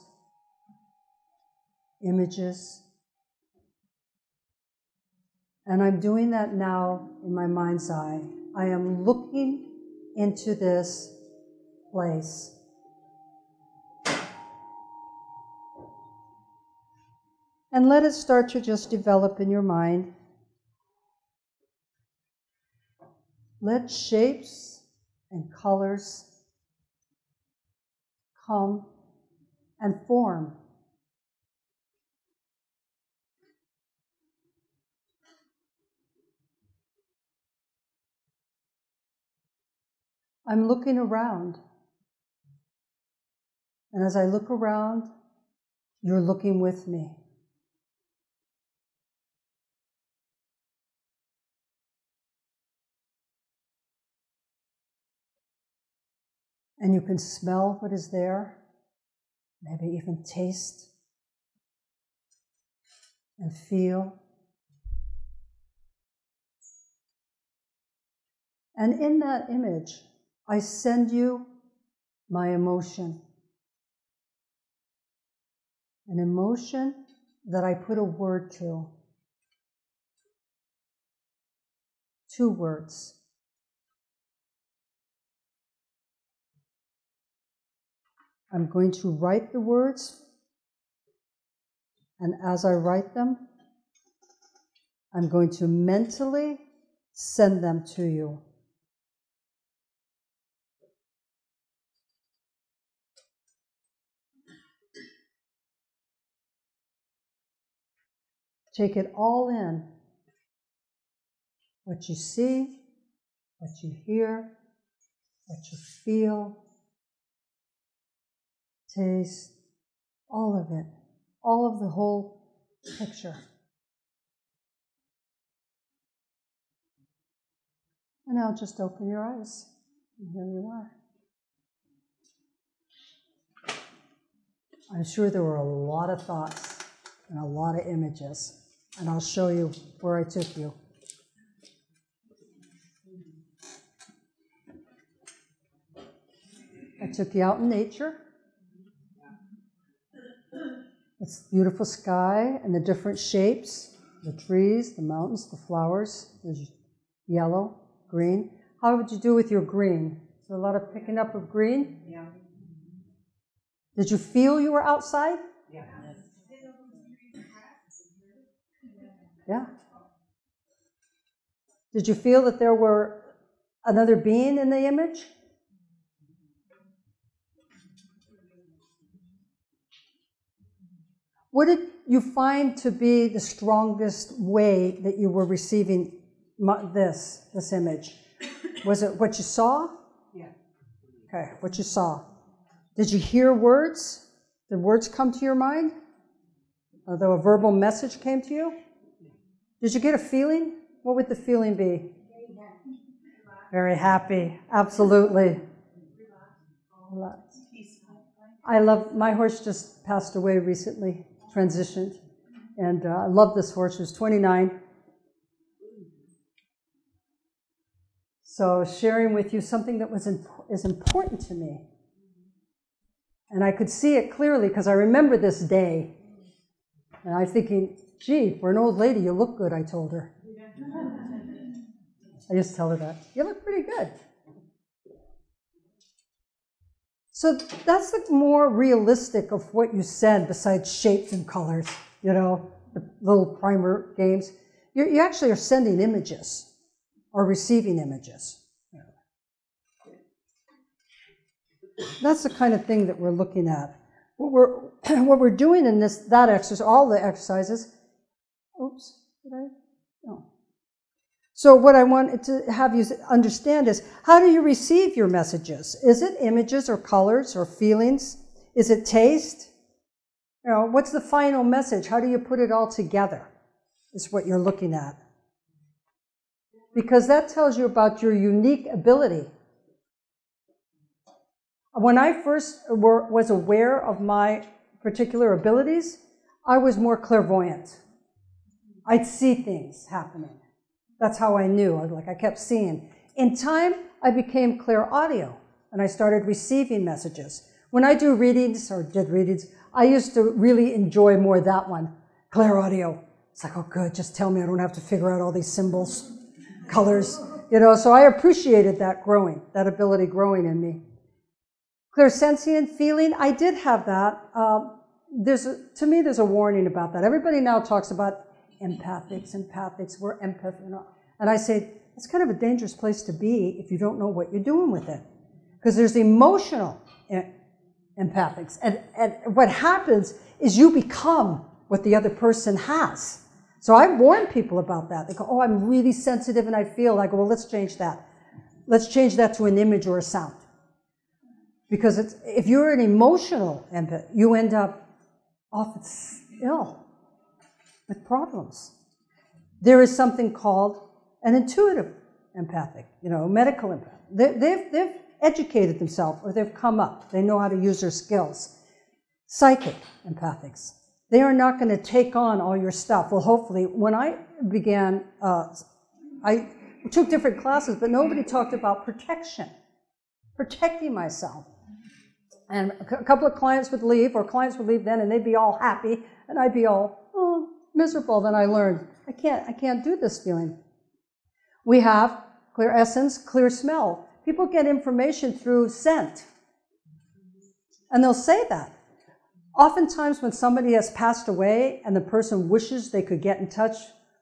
images. And I'm doing that now in my mind's eye. I am looking into this place. And let it start to just develop in your mind. Let shapes and colors come and form. I'm looking around. And as I look around, you're looking with me. And you can smell what is there, maybe even taste and feel. And in that image, I send you my emotion. An emotion that I put a word to. 2 words. I'm going to write the words, and as I write them, I'm going to mentally send them to you. Take it all in. What you see, what you hear, what you feel, taste, all of it, all of the whole picture. And now just open your eyes, and here you are. I'm sure there were a lot of thoughts and a lot of images, and I'll show you where I took you. I took you out in nature. It's beautiful sky and the different shapes, the trees, the mountains, the flowers. There's yellow, green. How would you do with your green? Is there a lot of picking up of green? Yeah. Did you feel you were outside? Yeah. Yeah. Did you feel that there were another being in the image? What did you find to be the strongest way that you were receiving this image? Was it what you saw? Yeah. Okay, what you saw. Did you hear words? Did words come to your mind? Although a verbal message came to you? Did you get a feeling? What would the feeling be? Very happy, absolutely. I love, my horse just passed away recently, transitioned, and I love this horse. He was 29. So sharing with you something that is important to me. And I could see it clearly because I remember this day. And I was thinking, gee, for an old lady, you look good, I told her. I just tell her that. You look pretty good. So that's the more realistic of what you said besides shapes and colors, you know, the little primer games. You actually are sending images or receiving images. That's the kind of thing that we're looking at. What we're doing in that exercise, all the exercises, oops, did I? No. So what I want to have you understand is, how do you receive your messages? Is it images or colors or feelings? Is it taste? You know, what's the final message? How do you put it all together? Is what you're looking at. Because that tells you about your unique ability. When I first was aware of my particular abilities, I was more clairvoyant. I'd see things happening. That's how I knew. I kept seeing. In time, I became clairaudio, and I started receiving messages. When I do readings, or did readings, I used to really enjoy more that one, clairaudio. It's like, oh good, just tell me, I don't have to figure out all these symbols, colors, you know. So I appreciated that growing, that ability growing in me. Clairsentient feeling, I did have that. To me, there's a warning about that. Everybody now talks about empathics, we're empath, you know. And I say, it's kind of a dangerous place to be if you don't know what you're doing with it. Because there's emotional empathics. And what happens is you become what the other person has. So I warn people about that. They go, oh, I'm really sensitive and I feel. I go, well, let's change that. Let's change that to an image or a sound. Because if you're an emotional empath, you end up often ill with problems. There is something called an intuitive empathic, you know, medical empath. They've educated themselves, or they've come up. They know how to use their skills. Psychic empathics. They are not going to take on all your stuff. Well, hopefully, when I began, I took different classes, but nobody talked about protection, protecting myself. And a couple of clients would leave, or clients would leave then, and they'd be all happy, and I'd be all miserable. Then I learned, I can't do this feeling. We have clear essence, clear smell. People get information through scent. And they'll say that. Oftentimes when somebody has passed away and the person wishes they could get in touch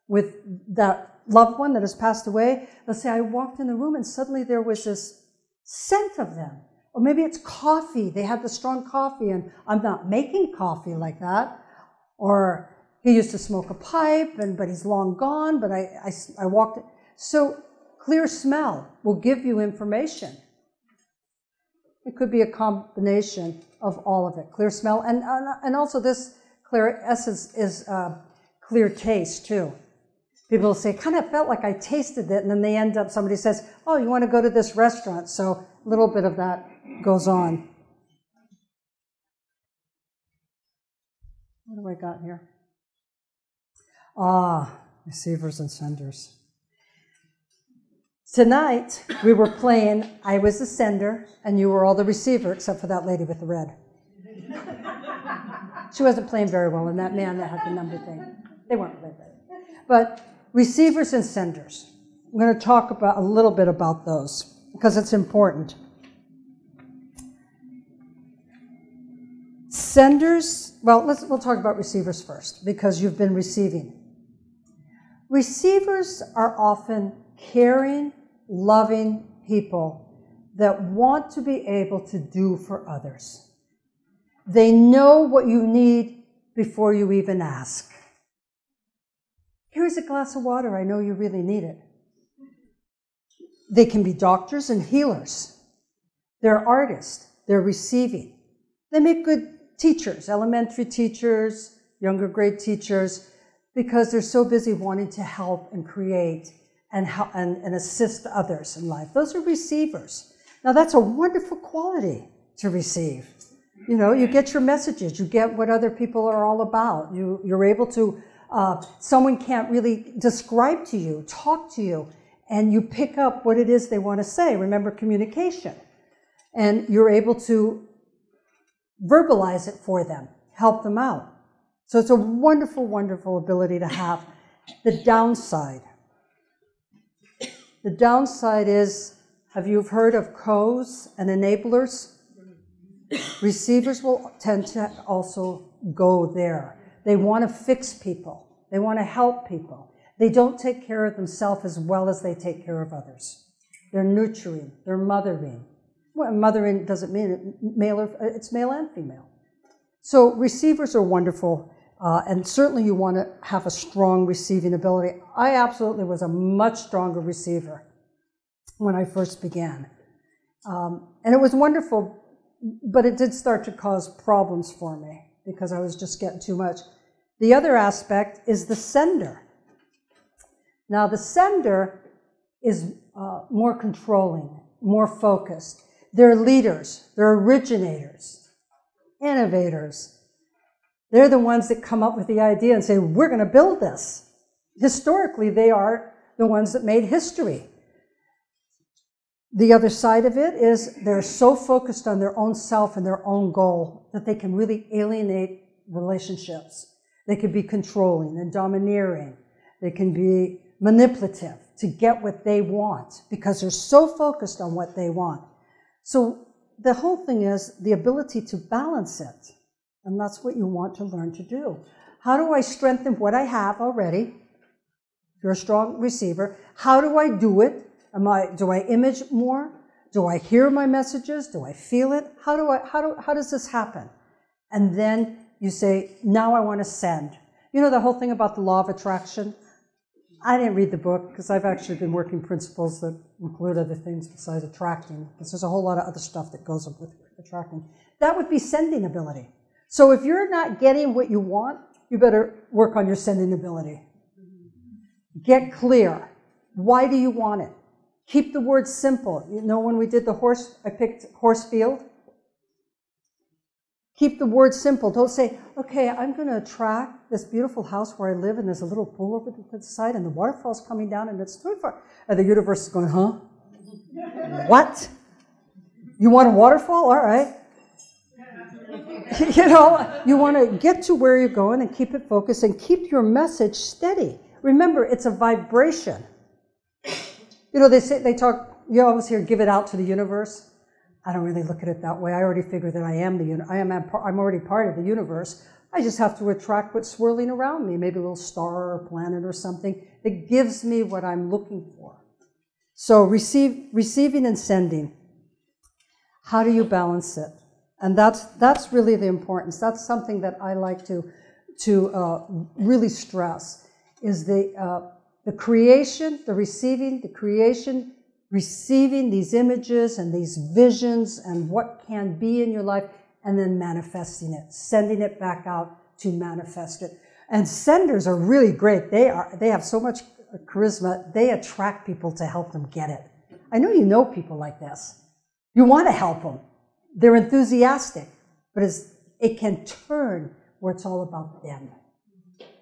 with that loved one that has passed away, they'll say, I walked in the room and suddenly there was this scent of them. Or maybe it's coffee. They had the strong coffee, and I'm not making coffee like that. Or he used to smoke a pipe, but he's long gone, but I walked. So clear smell will give you information. It could be a combination of all of it. Clear smell, and also this clear essence is clear taste too. People will say, kind of felt like I tasted it, and then they end up, somebody says, oh, you want to go to this restaurant? So a little bit of that goes on. What do I got here? Receivers and senders. Tonight, we were playing, I was the sender, and you were all the receiver, except for that lady with the red. She wasn't playing very well, and that man that had the number thing. They weren't playing very well. But receivers and senders. I'm going to talk about a little bit about those, because it's important. Senders, well, we'll talk about receivers first, because you've been receiving. Receivers are often caring, loving people that want to be able to do for others. They know what you need before you even ask. Here's a glass of water, I know you really need it. They can be doctors and healers. They're artists, they're receiving. They make good teachers, elementary teachers, younger grade teachers, because they're so busy wanting to help and create and assist others in life. Those are receivers. Now that's a wonderful quality to receive. You know, you get your messages, you get what other people are all about. You're able to, someone can't really describe to you, talk to you, and you pick up what it is they want to say. Remember, communication. And you're able to verbalize it for them, help them out. So it's a wonderful, wonderful ability to have. The downside. The downside is, have you heard of co's and enablers? Receivers will tend to also go there. They want to fix people. They want to help people. They don't take care of themselves as well as they take care of others. They're nurturing. They're mothering. Well, mothering doesn't mean it's male and female. So receivers are wonderful. And certainly you want to have a strong receiving ability. I absolutely was a much stronger receiver when I first began. And it was wonderful, but it did start to cause problems for me because I was just getting too much. The other aspect is the sender. Now, the sender is more controlling, more focused. They're leaders, they're originators, innovators. They're the ones that come up with the idea and say, we're going to build this. Historically, they are the ones that made history. The other side of it is they're so focused on their own self and their own goal that they can really alienate relationships. They can be controlling and domineering. They can be manipulative to get what they want because they're so focused on what they want. So the whole thing is the ability to balance it. And that's what you want to learn to do. How do I strengthen what I have already? If you're a strong receiver, how do I do it? Do I image more? Do I hear my messages? Do I feel it? How does this happen? And then you say, now I want to send. You know the whole thing about the law of attraction? I didn't read the book because I've actually been working principles that include other things besides attracting, because there's a whole lot of other stuff that goes up with attracting. That would be sending ability. So if you're not getting what you want, you better work on your sending ability. Get clear. Why do you want it? Keep the words simple. You know when we did the horse, I picked horse field. Keep the words simple. Don't say, okay, I'm going to attract this beautiful house where I live and there's a little pool over to the side and the waterfall's coming down and it's too far. And the universe is going, huh? What? You want a waterfall? All right. You know, you want to get to where you're going and keep it focused and keep your message steady. Remember, it's a vibration. You know, you always hear, give it out to the universe. I don't really look at it that way. I already figure that I'm already part of the universe. I just have to attract what's swirling around me, maybe a little star or planet or something that gives me what I'm looking for. So receiving and sending. How do you balance it? And that's really the importance. That's something that I like to really stress, is the creation, the receiving, the creation, receiving these images and these visions and what can be in your life, and then manifesting it, sending it back out to manifest it. And senders are really great. They have so much charisma. They attract people to help them get it. I know you know people like this. You want to help them. They're enthusiastic, but it can turn where it's all about them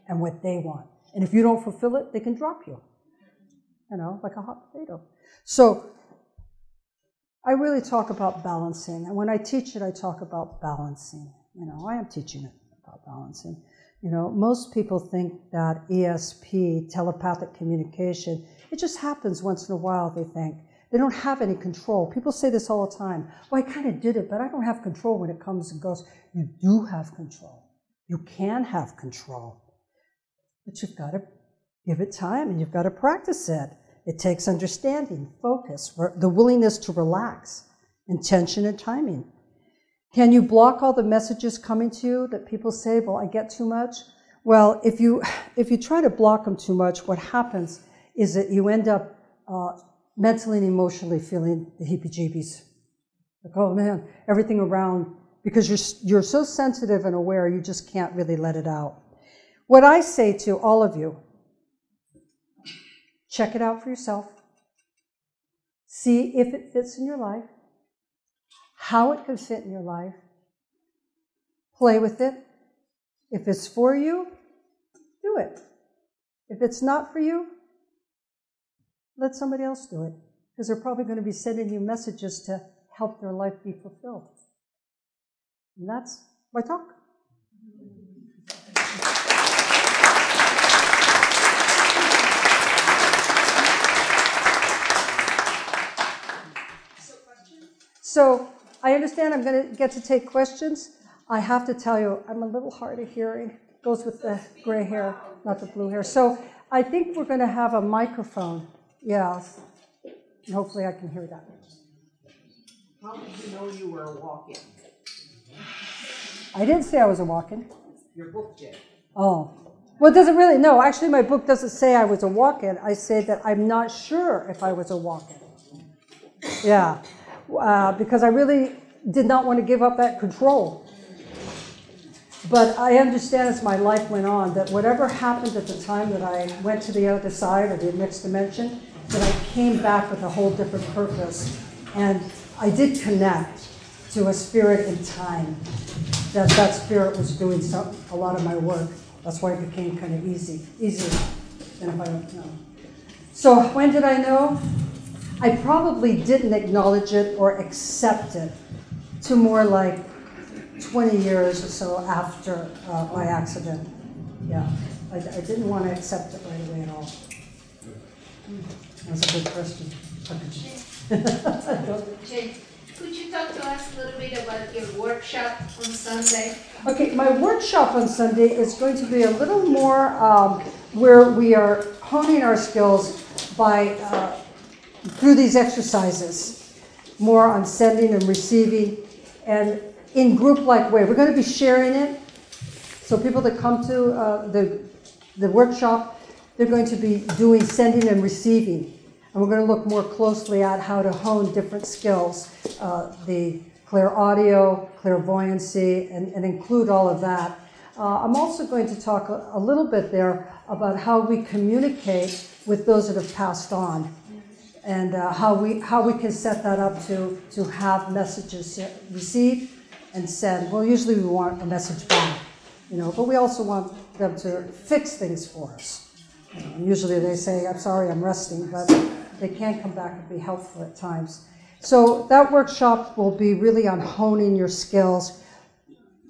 and what they want. And if you don't fulfill it, they can drop you, you know, like a hot potato. So I really talk about balancing. And when I teach it, I talk about balancing. You know, I am teaching it about balancing. You know, most people think that ESP, telepathic communication, it just happens once in a while, they think. They don't have any control. People say this all the time. Well, I kind of did it, but I don't have control when it comes and goes. You do have control. You can have control. But you've got to give it time and you've got to practice it. It takes understanding, focus, the willingness to relax, intention and timing. Can you block all the messages coming to you that people say, well, I get too much? Well, if you try to block them too much, what happens is that you end up mentally and emotionally feeling the heebie-jeebies. Like, oh man, everything around, because you're so sensitive and aware, you just can't really let it out. What I say to all of you, check it out for yourself. See if it fits in your life, how it can fit in your life. Play with it. If it's for you, do it. If it's not for you, let somebody else do it, because they're probably going to be sending you messages to help their life be fulfilled. And that's my talk. So I understand I'm going to get to take questions. I have to tell you, I'm a little hard of hearing. Goes with the gray hair, not the blue hair. So I think we're going to have a microphone. Yes. And hopefully I can hear that. How did you know you were walking? I didn't say I was a walk-in. Your book did. Oh. Well, it doesn't really, no, actually my book doesn't say I was a walk-in. I say that I'm not sure if I was a walk-in. Yeah, because I really did not want to give up that control. But I understand as my life went on that whatever happened at the time that I went to the other side or the next dimension, that I came back with a whole different purpose. And I did connect to a spirit in time, that spirit was doing a lot of my work. That's why it became kind of easier than if I don't know. So when did I know? I probably didn't acknowledge it or accept it to more like 20 years or so after my accident. Yeah, I didn't want to accept it right away at all. That's a good question. Jane, could you talk to us a little bit about your workshop on Sunday? Okay, my workshop on Sunday is going to be a little more where we are honing our skills by through these exercises, more on sending and receiving, and in group-like way. We're going to be sharing it, so people that come to the workshop, they're going to be doing sending and receiving. And we're going to look more closely at how to hone different skills, the clairaudio, clairvoyancy, and include all of that. I'm also going to talk a little bit there about how we communicate with those that have passed on, and how we can set that up to have messages received and send. Well, usually we want a message back, but we also want them to fix things for us. Usually they say, I'm sorry, I'm resting, but they can come back and be helpful at times. So that workshop will be really on honing your skills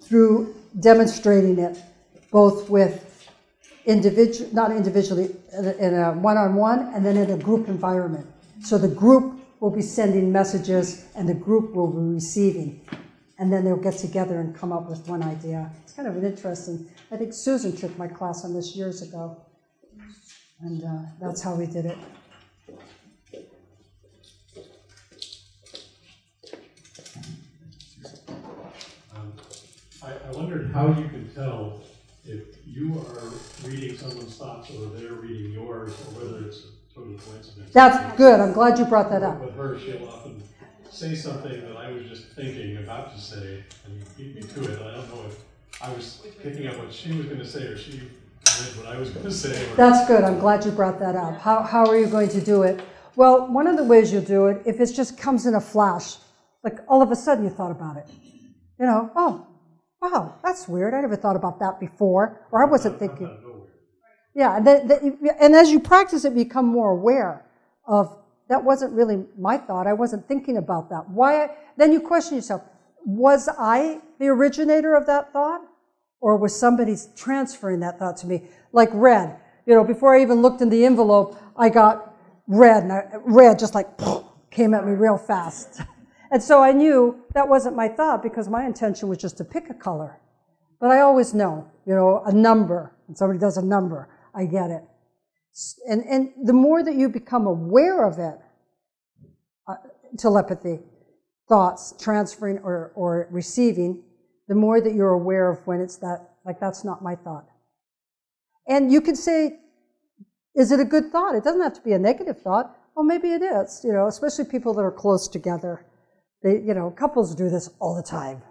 through demonstrating it, both with not individually, in a one-on-one, and then in a group environment. So the group will be sending messages, and the group will be receiving. And then they'll get together and come up with one idea. It's kind of an interesting, I think Susan took my class on this years ago. And that's how we did it. I wondered how you can tell if you are reading someone's thoughts or they're reading yours, or whether it's a total coincidence. That's good. I'm glad you brought that up. With her, she'll often say something that I was just thinking about to say, and you beat me to it. I don't know if I was picking up what she was going to say, or she read what I was going to say. That's good. I'm glad you brought that up. How are you going to do it? Well, one of the ways you'll do it, if it just comes in a flash, like all of a sudden you thought about it. Oh, wow, that's weird. I never thought about that before, or I wasn't thinking. Yeah, and as you practice it, you become more aware of, that wasn't really my thought. I wasn't thinking about that. Why? Then you question yourself, was I the originator of that thought? Or was somebody transferring that thought to me? Like red. Before I even looked in the envelope, I got red, and red just like came at me real fast. And so I knew that wasn't my thought, because my intention was just to pick a color. But I always know, a number. When somebody does a number, I get it. And the more that you become aware of it, telepathy, thoughts, transferring or receiving, the more that you're aware of when it's that, like, that's not my thought. And you can say, is it a good thought? It doesn't have to be a negative thought. Well, maybe it is, especially people that are close together. They, couples do this all the time.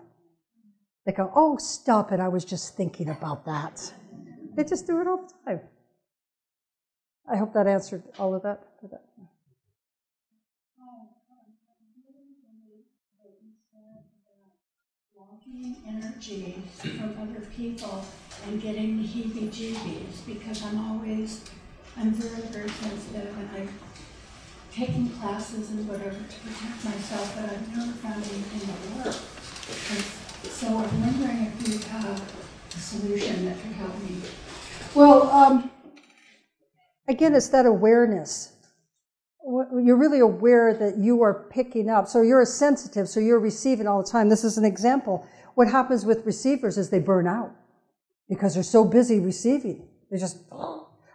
They go, oh, stop it, I was just thinking about that. They just do it all the time. I hope that answered all of that. Blocking energy from other people and getting the heebie-jeebies, because I'm very, very sensitive, and I've taken classes and whatever to protect myself, but I've never found anything that works. And so I'm wondering if you have a solution that could help me. Well, again, it's that awareness. You're really aware that you are picking up. So you're sensitive, so you're receiving all the time. This is an example. What happens with receivers is they burn out because they're so busy receiving. They just,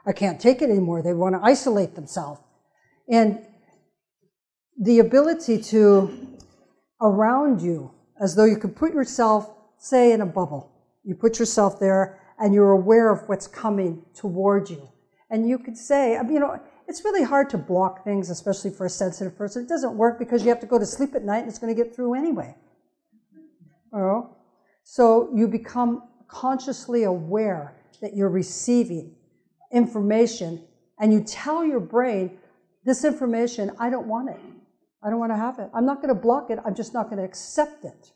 I can't take it anymore. They want to isolate themselves. And the ability to, around you, as though you could put yourself, say, in a bubble. You put yourself there, and you're aware of what's coming toward you. And you could say, it's really hard to block things, especially for a sensitive person. It doesn't work because you have to go to sleep at night and it's going to get through anyway. So you become consciously aware that you're receiving information, and you tell your brain, this information, I don't want it. I don't want to have it. I'm not going to block it. I'm just not going to accept it.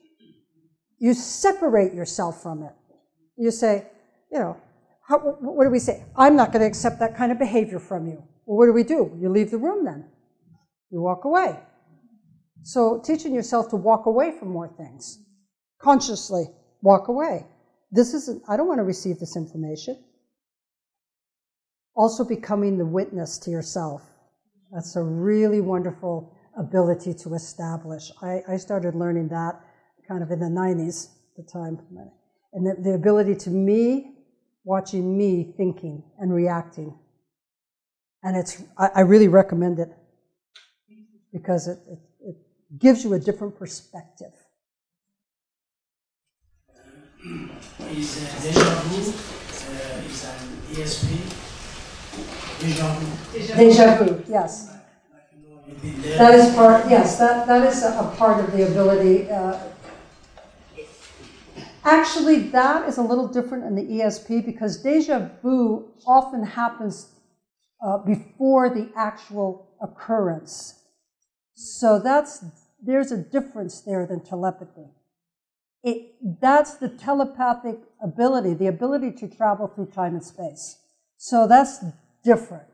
You separate yourself from it. You say, what do we say? I'm not going to accept that kind of behavior from you. Well, what do? You leave the room then. You walk away. So teaching yourself to walk away from more things. Consciously walk away. I don't want to receive this information. Also becoming the witness to yourself. That's a really wonderful ability to establish. I started learning that kind of in the 90s, the time. And the ability to watching me thinking and reacting. And I really recommend it because it gives you a different perspective. Is Deja Vu is an ESP. Deja Vu. Deja Vu, yes. That is part. Yes, that is a part of the ability. Actually, that is a little different in the ESP because Deja Vu often happens before the actual occurrence. So there's a difference there than telepathy. That's the telepathic ability, the ability to travel through time and space. So that's different.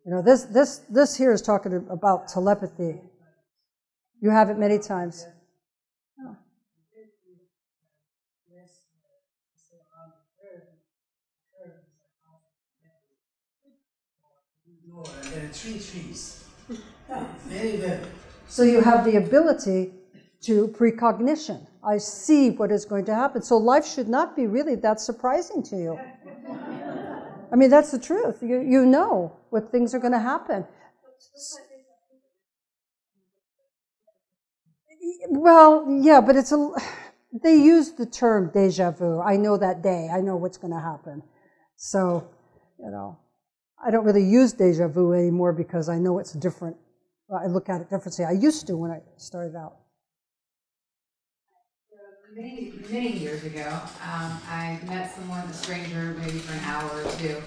This here is talking about telepathy. You have it many times. Oh. No, there are 3 trees. Very, very. So you have the ability to precognition. I see what is going to happen. So life should not be really that surprising to you. I mean, that's the truth. You know what things are going to happen. Well, yeah, but they use the term deja vu. I know that day. I know what's going to happen. So, I don't really use deja vu anymore because I know it's different. I look at it differently. I used to when I started out. Many years ago, I met someone, a stranger, maybe for an hour or two.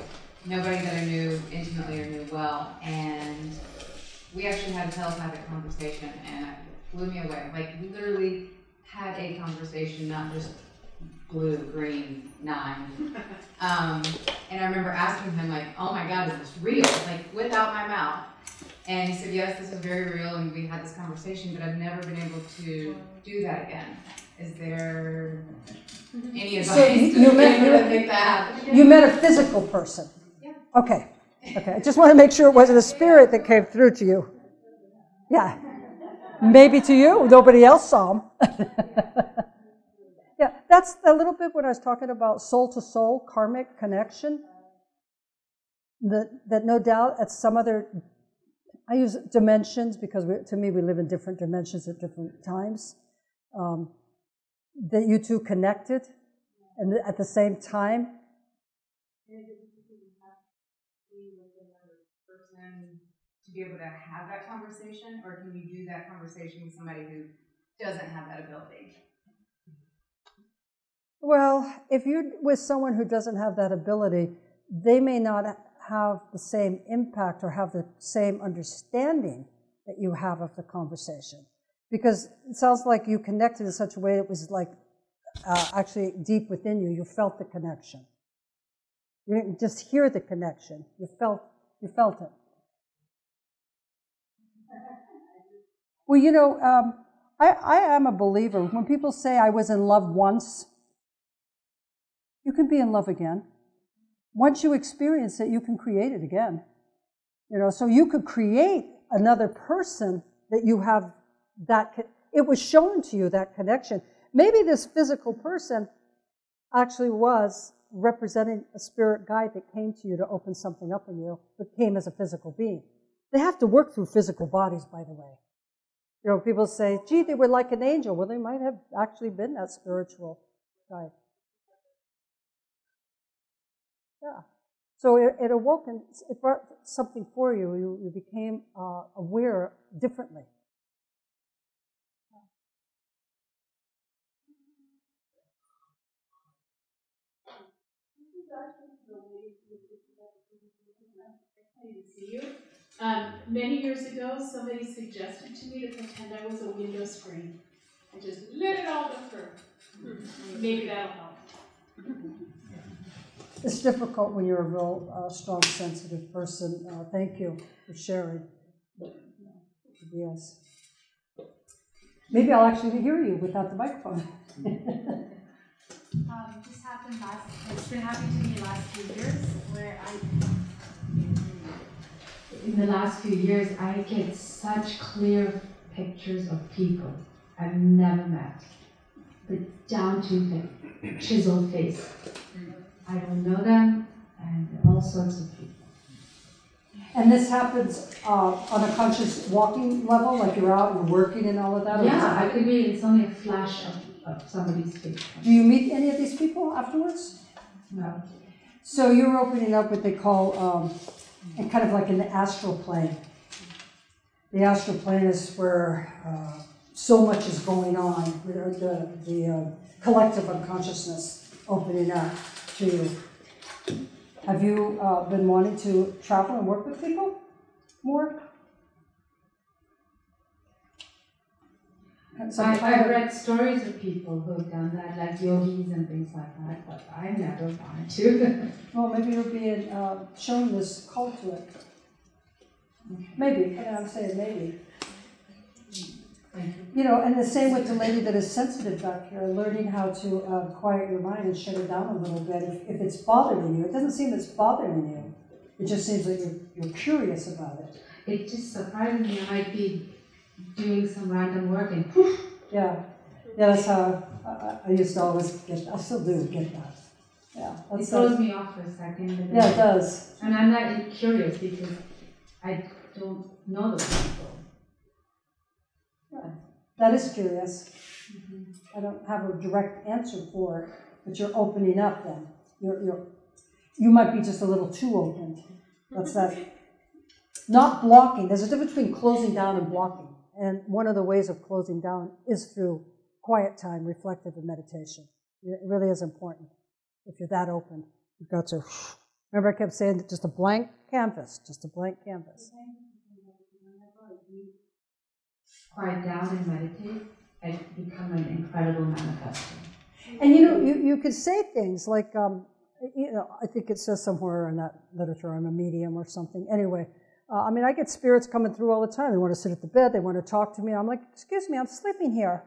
Nobody that I knew intimately or knew well, and we actually had a telepathic conversation, and it blew me away. Like, we literally had a conversation, not just blue, green, 9. And I remember asking him, like, oh my God, is this real? Like, without my mouth. And he said, yes, this is very real, and we had this conversation, but I've never been able to do that again. Is there any advice to make that happen? You met a physical person? Yeah. Okay. I just want to make sure it wasn't a spirit that came through to you. Yeah. Maybe to you. Nobody else saw him. Yeah, that's a little bit what I was talking about, soul-to-soul, karmic connection. That no doubt at some other... I use dimensions because to me we live in different dimensions at different times. That you two connected, and at the same time. Person to be able to have that conversation, or can you do that conversation with somebody who doesn't have that ability? Well, if you're with someone who doesn't have that ability, they may not have the same impact or have the same understanding that you have of the conversation. Because it sounds like you connected in such a way that was like actually deep within you. You felt the connection. You didn't just hear the connection. You felt it. Well, I am a believer. When people say I was in love once, you can be in love again. Once you experience it, you can create it again. So you could create another person that you have it was shown to you, that connection. Maybe this physical person actually was representing a spirit guide that came to you to open something up in you, but came as a physical being. They have to work through physical bodies, by the way. People say, gee, they were like an angel. Well, they might have actually been that spiritual guide. Yeah. So it awoke and it brought something for you. You became aware differently. See you. Many years ago, somebody suggested to me to pretend I was a window screen and just let it all go through. Maybe that'll help. It's difficult when you're a real strong, sensitive person. Thank you for sharing. Yes. Maybe I'll actually hear you without the microphone. This happened it's been happening to me the last few years, where in the last few years, I get such clear pictures of people I've never met, but down to the chiseled face. I don't know them, and all sorts of people. And this happens on a conscious walking level, like you're out and working and all of that? Yeah, I could be, it's only a flash of somebody's face. Do you meet any of these people afterwards? No. So you're opening up what they call, and kind of like in the astral plane. The astral plane is where so much is going on, the collective unconsciousness opening up to you. Have you been wanting to travel and work with people more? I've read stories of people who have done that, like yogis and things like that, but I never wanted to. Well, maybe you're being shown this call to it. Maybe, and I'm saying maybe. You know, and the same with the lady that is sensitive back here, learning how to quiet your mind and shut it down a little bit. If it's bothering you, it doesn't seem it's bothering you. It just seems like you're curious about it. It just surprises me. I might be doing some random work and poof. Yeah, that's how I used to always get. I still do get that. Yeah, it throws me off for a second. Yeah, it does. And I'm not curious because I don't know those people. Yeah, that is curious. Mm-hmm. I don't have a direct answer for it, but you're opening up. Then you might be just a little too open. That's that. Not blocking. There's a difference between closing down and blocking. And one of the ways of closing down is through quiet time, reflective, and meditation. It really is important. If you're that open, you've got to. Remember, I kept saying just a blank canvas, just a blank canvas. Quiet down and meditate, I become an incredible manifestor. And you could say things like, I think it says somewhere in that literature, I'm a medium or something. Anyway. I get spirits coming through all the time. They want to sit at the bed. They want to talk to me. I'm like, excuse me, I'm sleeping here,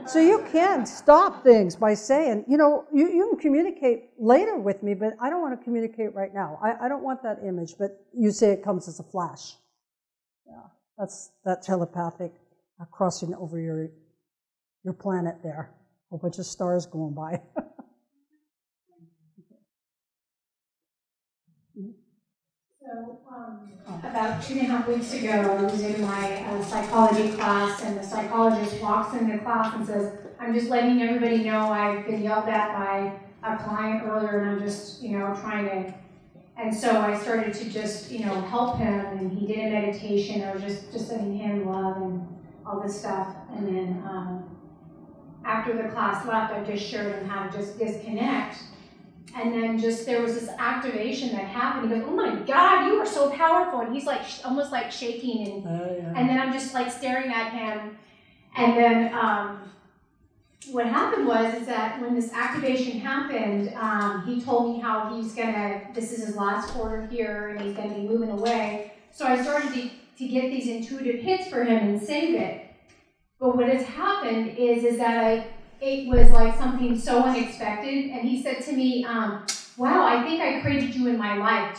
So you can stop things by saying, you can communicate later with me, but I don't want to communicate right now. I don't want that image, but you say it comes as a flash. Yeah, that's that telepathic crossing over your planet there. A bunch of stars going by. So, about 2.5 weeks ago, I was in my psychology class, and the psychologist walks in the class and says, I'm just letting everybody know I've been yelled at by a client earlier, and I'm just, trying to, and so I started to just, help him, and he did a meditation. I was just sending him love and all this stuff, and then after the class left, I just showed him how to just disconnect. And then there was this activation that happened. He goes, oh my God, you are so powerful. And he's like, almost like shaking. And then I'm just like staring at him. And then what happened is that when this activation happened, he told me how this is his last quarter here, and he's gonna be moving away. So I started to get these intuitive hits for him and save it. But what has happened is that it was like something so unexpected, and he said to me, wow, I think I created you in my life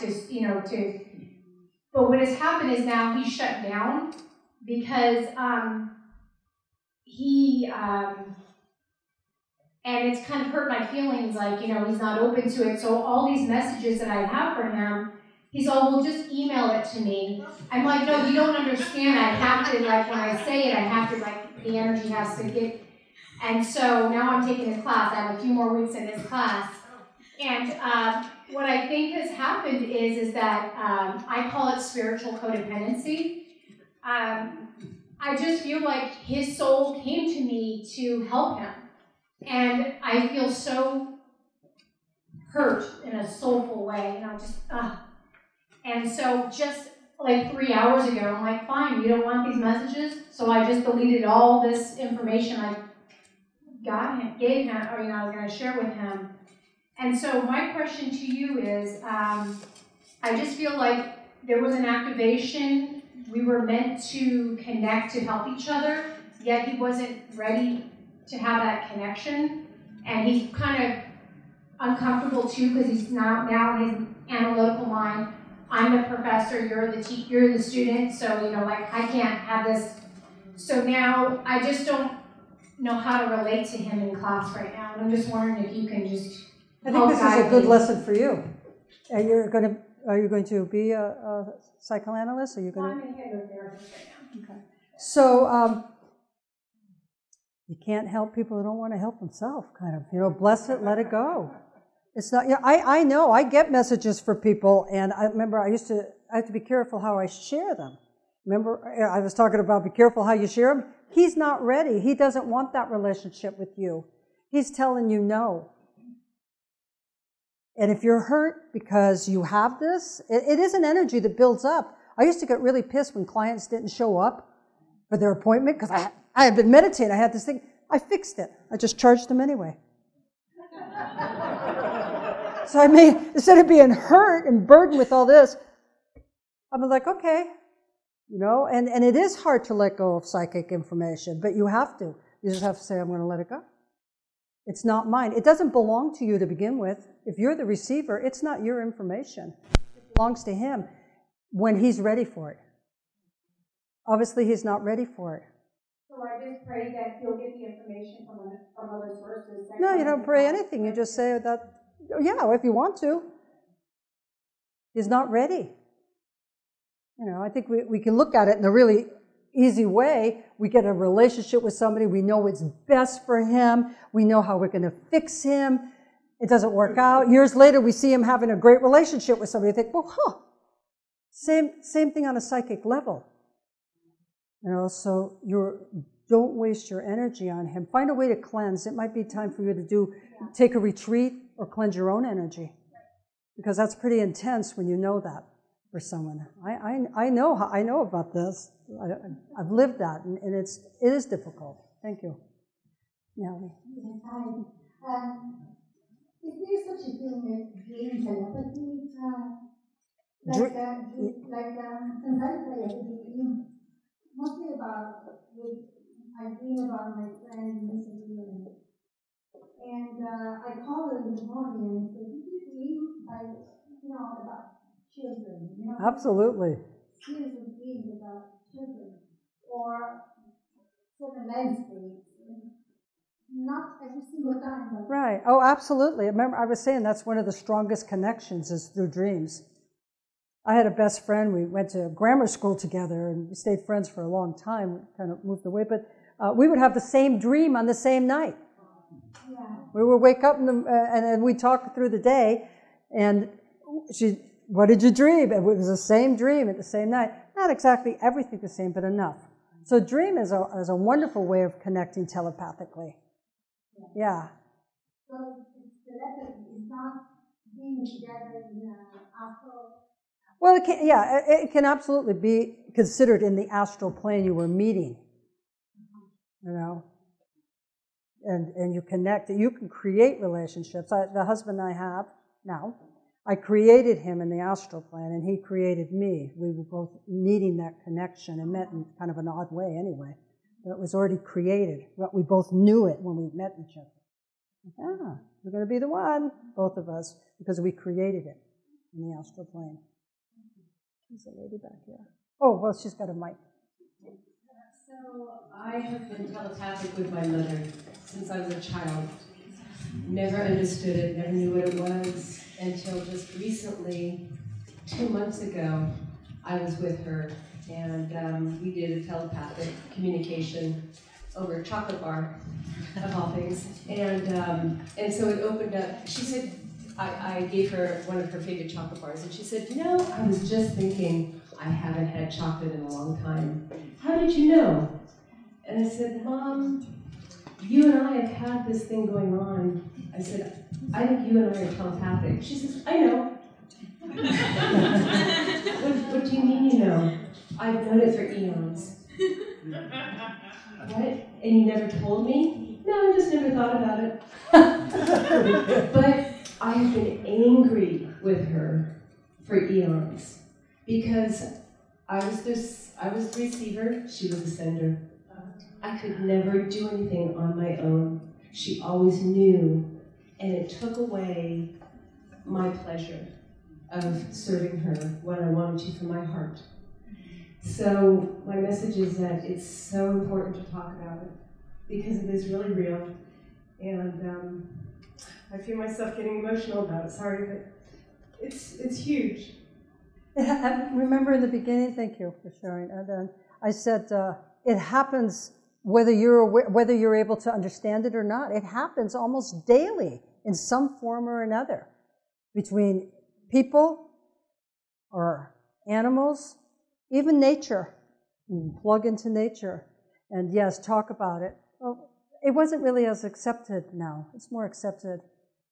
but what has happened is now he's shut down because and it's kind of hurt my feelings, like, he's not open to it. So all these messages that I have for him, he's all, well, just email it to me. I'm like, no, you don't understand. I have to, like, when I say it, I have to, like, the energy has to get. And so now I'm taking this class. I have a few more weeks in this class. And what I think has happened is that I call it spiritual codependency. I just feel like his soul came to me to help him. And I feel so hurt in a soulful way. And I just, And so just like 3 hours ago, I'm like, fine, you don't want these messages? So I just deleted all this information I gave him, or I was going to share with him. And so my question to you is, I just feel like there was an activation. We were meant to connect to help each other, yet he wasn't ready to have that connection. And he's kind of uncomfortable too, because he's now in his analytical mind. I'm the professor, you're the student, so like I can't have this. So now I just don't know how to relate to him in class right now. And I'm just wondering if you can just I think this is a good lesson for you. Are you going to be a psychoanalyst? Or are you going to? I'm a hypnotherapist right now. Okay. So you can't help people who don't want to help themselves. Kind of, bless it, let it go. It's not. I know. I get messages for people, and I remember I have to be careful how I share them. Remember, I was talking about be careful how you share them. He's not ready. He doesn't want that relationship with you. He's telling you no. And if you're hurt because you have this, it is an energy that builds up. I used to get really pissed when clients didn't show up for their appointment because I had been meditating. I had this thing. I fixed it. I just charged them anyway. So instead of being hurt and burdened with all this, I'm like, okay, and it is hard to let go of psychic information, but you have to. You just have to say, I'm going to let it go. It's not mine. It doesn't belong to you to begin with. If you're the receiver, it's not your information. It belongs to him when he's ready for it. Obviously, he's not ready for it. So I just pray that he'll get the information from other sources. No, you don't pray anything. You just say that, yeah, if you want to. He's not ready. I think we can look at it in a really easy way. We get a relationship with somebody. We know what's best for him. We know how we're going to fix him. It doesn't work out. Years later, we see him having a great relationship with somebody. You think, well, same thing on a psychic level. So don't waste your energy on him. Find a way to cleanse. It might be time for you to take a retreat or cleanse your own energy, because that's pretty intense when you know that for someone. I know about this. I've lived that, and it is difficult. Thank you. Nellie. Yes, hi. Is there such a thing as dream telepathy? Sometimes I dream mostly I dream about my friend recently, and I call her in the morning and say, "Did you dream about children?" Absolutely. Seriously dreams about children or certain landscapes. Not every single time. But Right. Oh, absolutely. Remember, I was saying that's one of the strongest connections is through dreams. I had a best friend. We went to grammar school together, and we stayed friends for a long time. We kind of moved away, but we would have the same dream on the same night. Yeah. We would wake up and then we'd talk through the day, and what did you dream? And it was the same dream at the same night. Not exactly everything the same, but enough. So dream is a wonderful way of connecting telepathically. Yeah. So telepathy is not being together in astral. Well, it can absolutely be considered in the astral plane you were meeting. And you connect. You can create relationships. The husband I have now, I created him in the astral plane, and he created me. We were both needing that connection and met in kind of an odd way anyway. But it was already created. We both knew it when we met each other. Yeah, we're going to be the one, both of us, because we created it in the astral plane. There's a lady back here. Oh, well, she's got a mic. So I have been telepathic with my mother since I was a child. Never understood it, never knew what it was, until just recently, 2 months ago, I was with her, and we did a telepathic communication over a chocolate bar, of all things. And so it opened up. She said, I gave her one of her favorite chocolate bars, and she said, "You know, I was just thinking I haven't had chocolate in a long time. How did you know?" And I said, "Mom, you and I have had this thing going on." I said, "I think you and I are telepathic." She says, "I know." What do you mean you know? I've known it for eons. What? And you never told me? No, I just never thought about it. But I have been angry with her for eons because I was the receiver, she was the sender. I could never do anything on my own. She always knew, and it took away my pleasure of serving her when I wanted to from my heart. So my message is that it's so important to talk about it because it is really real, and I feel myself getting emotional about it. Sorry, but it's huge. I remember in the beginning, thank you for sharing. And then I said it happens whether you're able to understand it or not. It happens almost daily in some form or another between people or animals, even nature. You plug into nature, and yes, talk about it. Well, it wasn't really as accepted now. It's more accepted.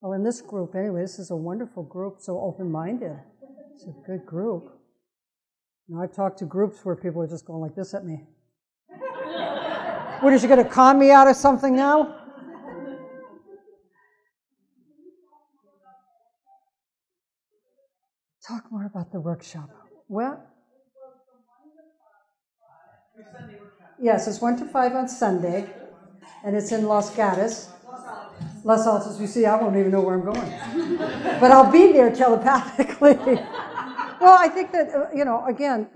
Well, in this group, anyway, this is a wonderful group, so open-minded. It's a good group. You know, I've talked to groups where people are just going like this at me. What, is she going to con me out of something now? Talk more about the workshop. Well, yes, it's 1 to 5 on Sunday, and it's in Los Gatos. Los Altos, you see, I won't even know where I'm going. But I'll be there telepathically. Well, I think that, again,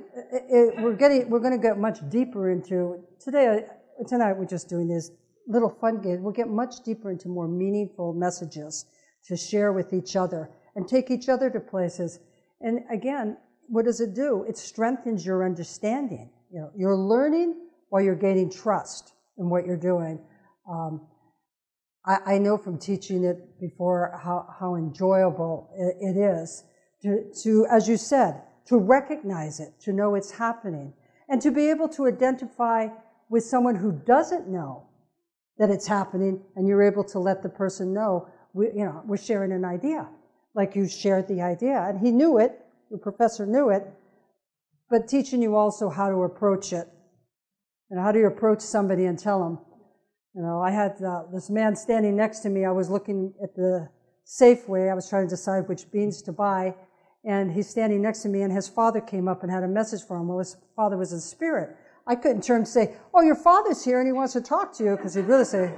we're going to get much deeper into, tonight we're just doing this little fun game. We'll get much deeper into more meaningful messages to share with each other and take each other to places. And again, what does it do? It strengthens your understanding. You're learning while you're gaining trust in what you're doing. I know from teaching it before how enjoyable it is to, as you said, to recognize it, to know it's happening, and to be able to identify with someone who doesn't know that it's happening, and you're able to let the person know, we're sharing an idea, like you shared the idea, and he knew it, the professor knew it, but teaching you also how to approach it, and how do you approach somebody and tell them. I had this man standing next to me. I was looking at the Safeway. I was trying to decide which beans to buy, and he's standing next to me, and his father came up and had a message for him. Well, his father was in spirit. I couldn't turn and say, "Oh, your father's here, and he wants to talk to you," because he'd really say,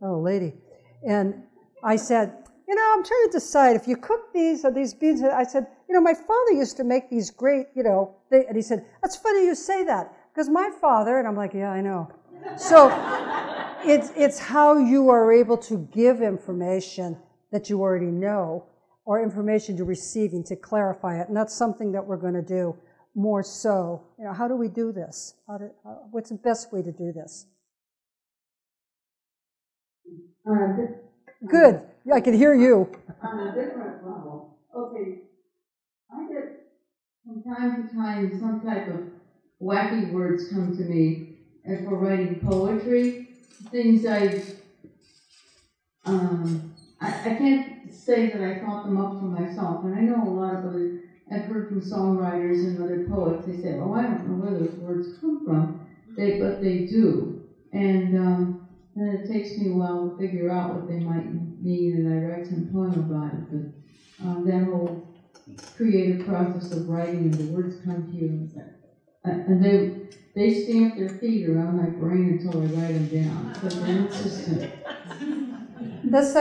"Oh, lady." And I said, I'm trying to decide if you cook these beans. I said, my father used to make these great, and he said, "That's funny you say that, because my father," and I'm like, "Yeah, I know." So it's how you are able to give information that you already know, or information you're receiving to clarify it. And that's something that we're going to do more so. How do we do this? What's the best way to do this? Good. I can hear you. On a different level. Okay. I get from time to time some type of wacky words come to me, and for writing poetry, things I can't say that I thought them up for myself, and I know a lot of other, I've heard from songwriters and other poets, they say, "Oh, I don't know where those words come from," but they do, and then it takes me a while to figure out what they might mean, and I write some poem about it, but that whole creative process of writing and the words come to you, and they stamp their feet around my brain until I write them down. But then it's just that's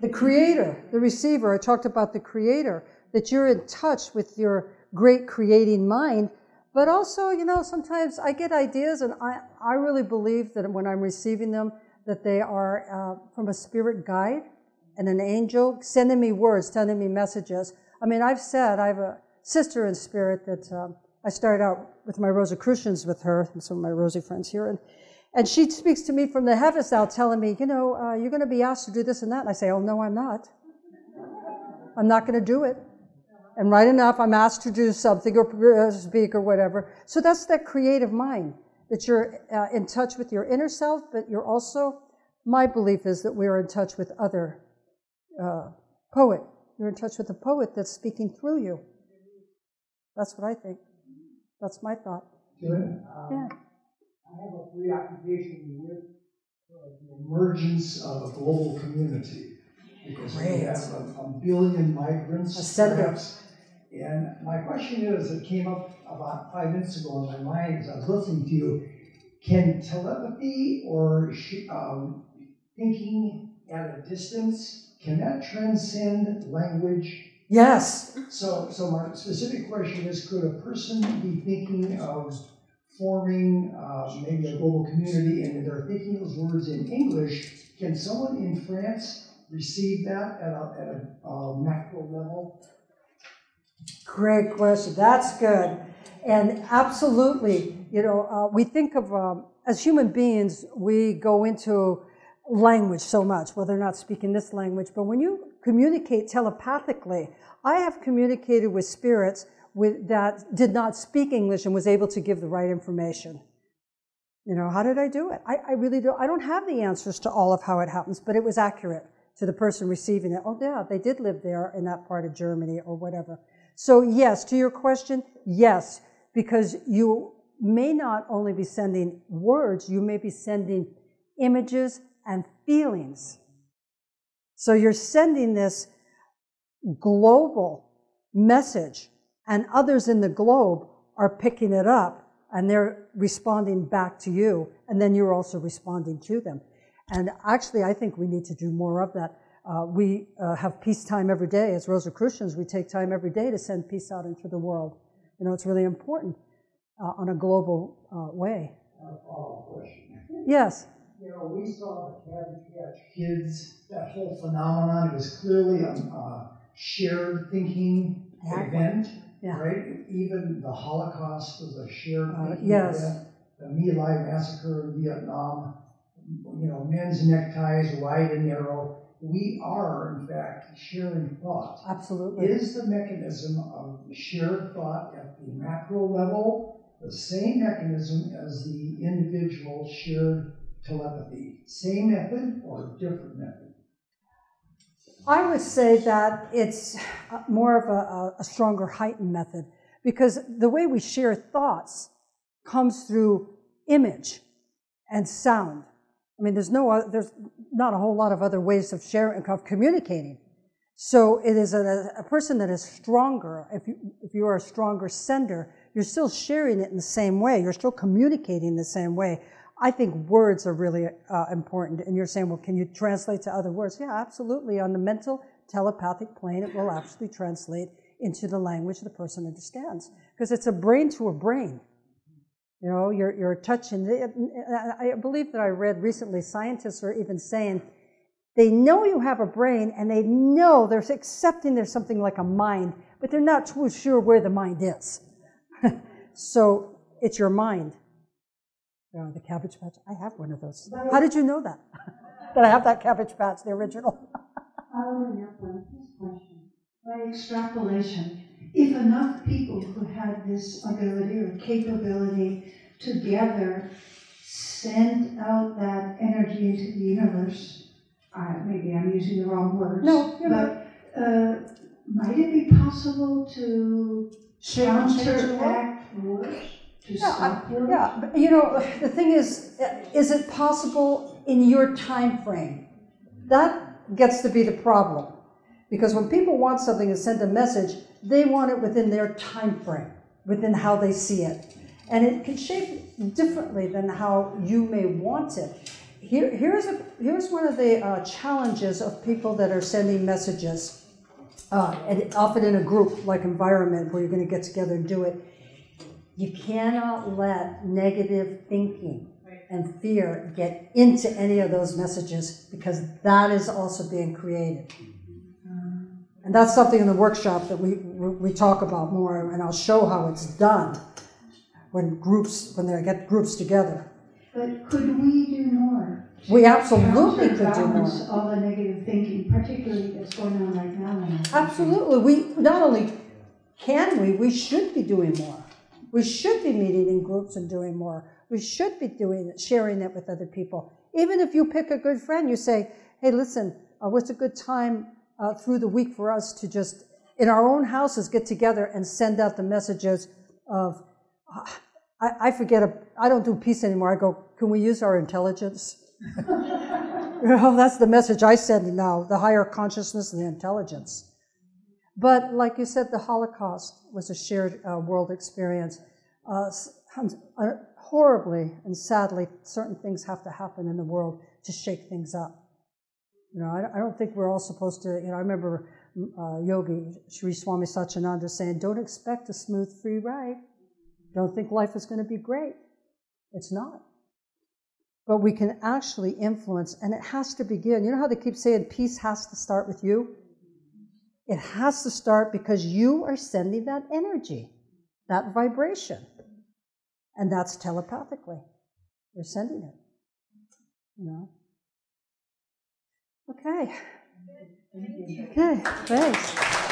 the creator, the receiver. I talked about the creator, that you're in touch with your great creating mind. But also, sometimes I get ideas, and I really believe that when I'm receiving them, that they are from a spirit guide and an angel sending me words, sending me messages. I mean, I have a sister in spirit that I started out with my Rosicrucians with her, and some of my Rosie friends here, and she speaks to me from the heavens now, telling me, you're going to be asked to do this and that. And I say, "Oh, no, I'm not." I'm not going to do it. And right enough, I'm asked to do something or speak or whatever. So that's that creative mind, that you're in touch with your inner self, but you're also, my belief is that we are in touch with other poet. You're in touch with a poet that's speaking through you. That's what I think. That's my thought. Good. Yeah. I have a preoccupation with the emergence of a global community, because we have a billion migrants, perhaps. And my question is, it came up about 5 minutes ago in my mind as I was listening to you, can telepathy or thinking at a distance, can that transcend language? Yes. So my specific question is, could a person be thinking of forming maybe a global community, and they're thinking those words in English? Can someone in France receive that at a macro level? Great question. That's good. And absolutely, we think of, as human beings, we go into language so much. Well, they're not speaking this language, but when you communicate telepathically, I have communicated with spirits that did not speak English and was able to give the right information. How did I do it? I really don't. I don't have the answers to all of how it happens, but it was accurate to the person receiving it. Oh, yeah, they did live there in that part of Germany or whatever. So yes, to your question, yes, because you may not only be sending words, you may be sending images and feelings. So you're sending this global message, and others in the globe are picking it up, and they're responding back to you, and then you're also responding to them. And actually, I think we need to do more of that. We have peace time every day. As Rosicrucians, we take time every day to send peace out into the world. It's really important on a global way. A follow-up question. Yes. We saw the Cabbage Patch Kids, that whole phenomenon. It was clearly a shared thinking event, right? Even the Holocaust was a shared thinking event. The My Lai massacre in Vietnam, men's neckties, wide and narrow. We are, in fact, sharing thought. Absolutely. Is the mechanism of shared thought at the macro level the same mechanism as the individual shared telepathy? Same method or different method? I would say that it's more of a stronger heightened method, because the way we share thoughts comes through image and sound. I mean, there's not a whole lot of other ways of sharing, of communicating. So it is a person that is stronger. If you are a stronger sender, you're still sharing it in the same way. You're still communicating the same way. I think words are really important. And you're saying, well, can you translate to other words? Yeah, absolutely. On the mental telepathic plane, it will actually translate into the language the person understands, because it's a brain to a brain. You're touching. I believe that I read recently, scientists are even saying they know you have a brain, and they know they're accepting there's something like a mind, but they're not too sure where the mind is. So it's your mind. The Cabbage Patch. I have one of those. How did you know that? That I have that Cabbage Patch, the original? Following up on this question, by extrapolation, if enough people who had this ability or capability together send out that energy into the universe, maybe I'm using the wrong words, but might it be possible to counteract words? But the thing is it possible in your time frame? That gets to be the problem. Because when people want something and send a message, they want it within their time frame, within how they see it. And it can shape differently than how you may want it. Here's one of the challenges of people that are sending messages, and often in a group like environment where you're going to get together and do it. You cannot let negative thinking and fear get into any of those messages, because that is also being created. And that's something in the workshop that we talk about more, and I'll show how it's done when they get groups together. But could we do more We absolutely could do counterbalance more. all the negative thinking, particularly that's going on right now. Absolutely. We not only can we should be doing more. We should be meeting in groups and doing more. We should be sharing it with other people. Even if you pick a good friend, you say, hey, listen, what's a good time through the week for us to just, in our own houses, get together and send out the messages of, I forget, I don't do peace anymore. I go, can we use our intelligence? That's the message I send now, the higher consciousness and the intelligence. But like you said, the Holocaust was a shared world experience. Horribly and sadly, certain things have to happen in the world to shake things up. I don't think we're all supposed to, I remember Yogi Sri Swami Satyananda saying, don't expect a smooth free ride. Don't think life is going to be great. It's not. But we can actually influence, and it has to begin. You know how they keep saying peace has to start with you? It has to start because you are sending that energy, that vibration. And that's telepathically. You're sending it. Okay. Okay, thanks.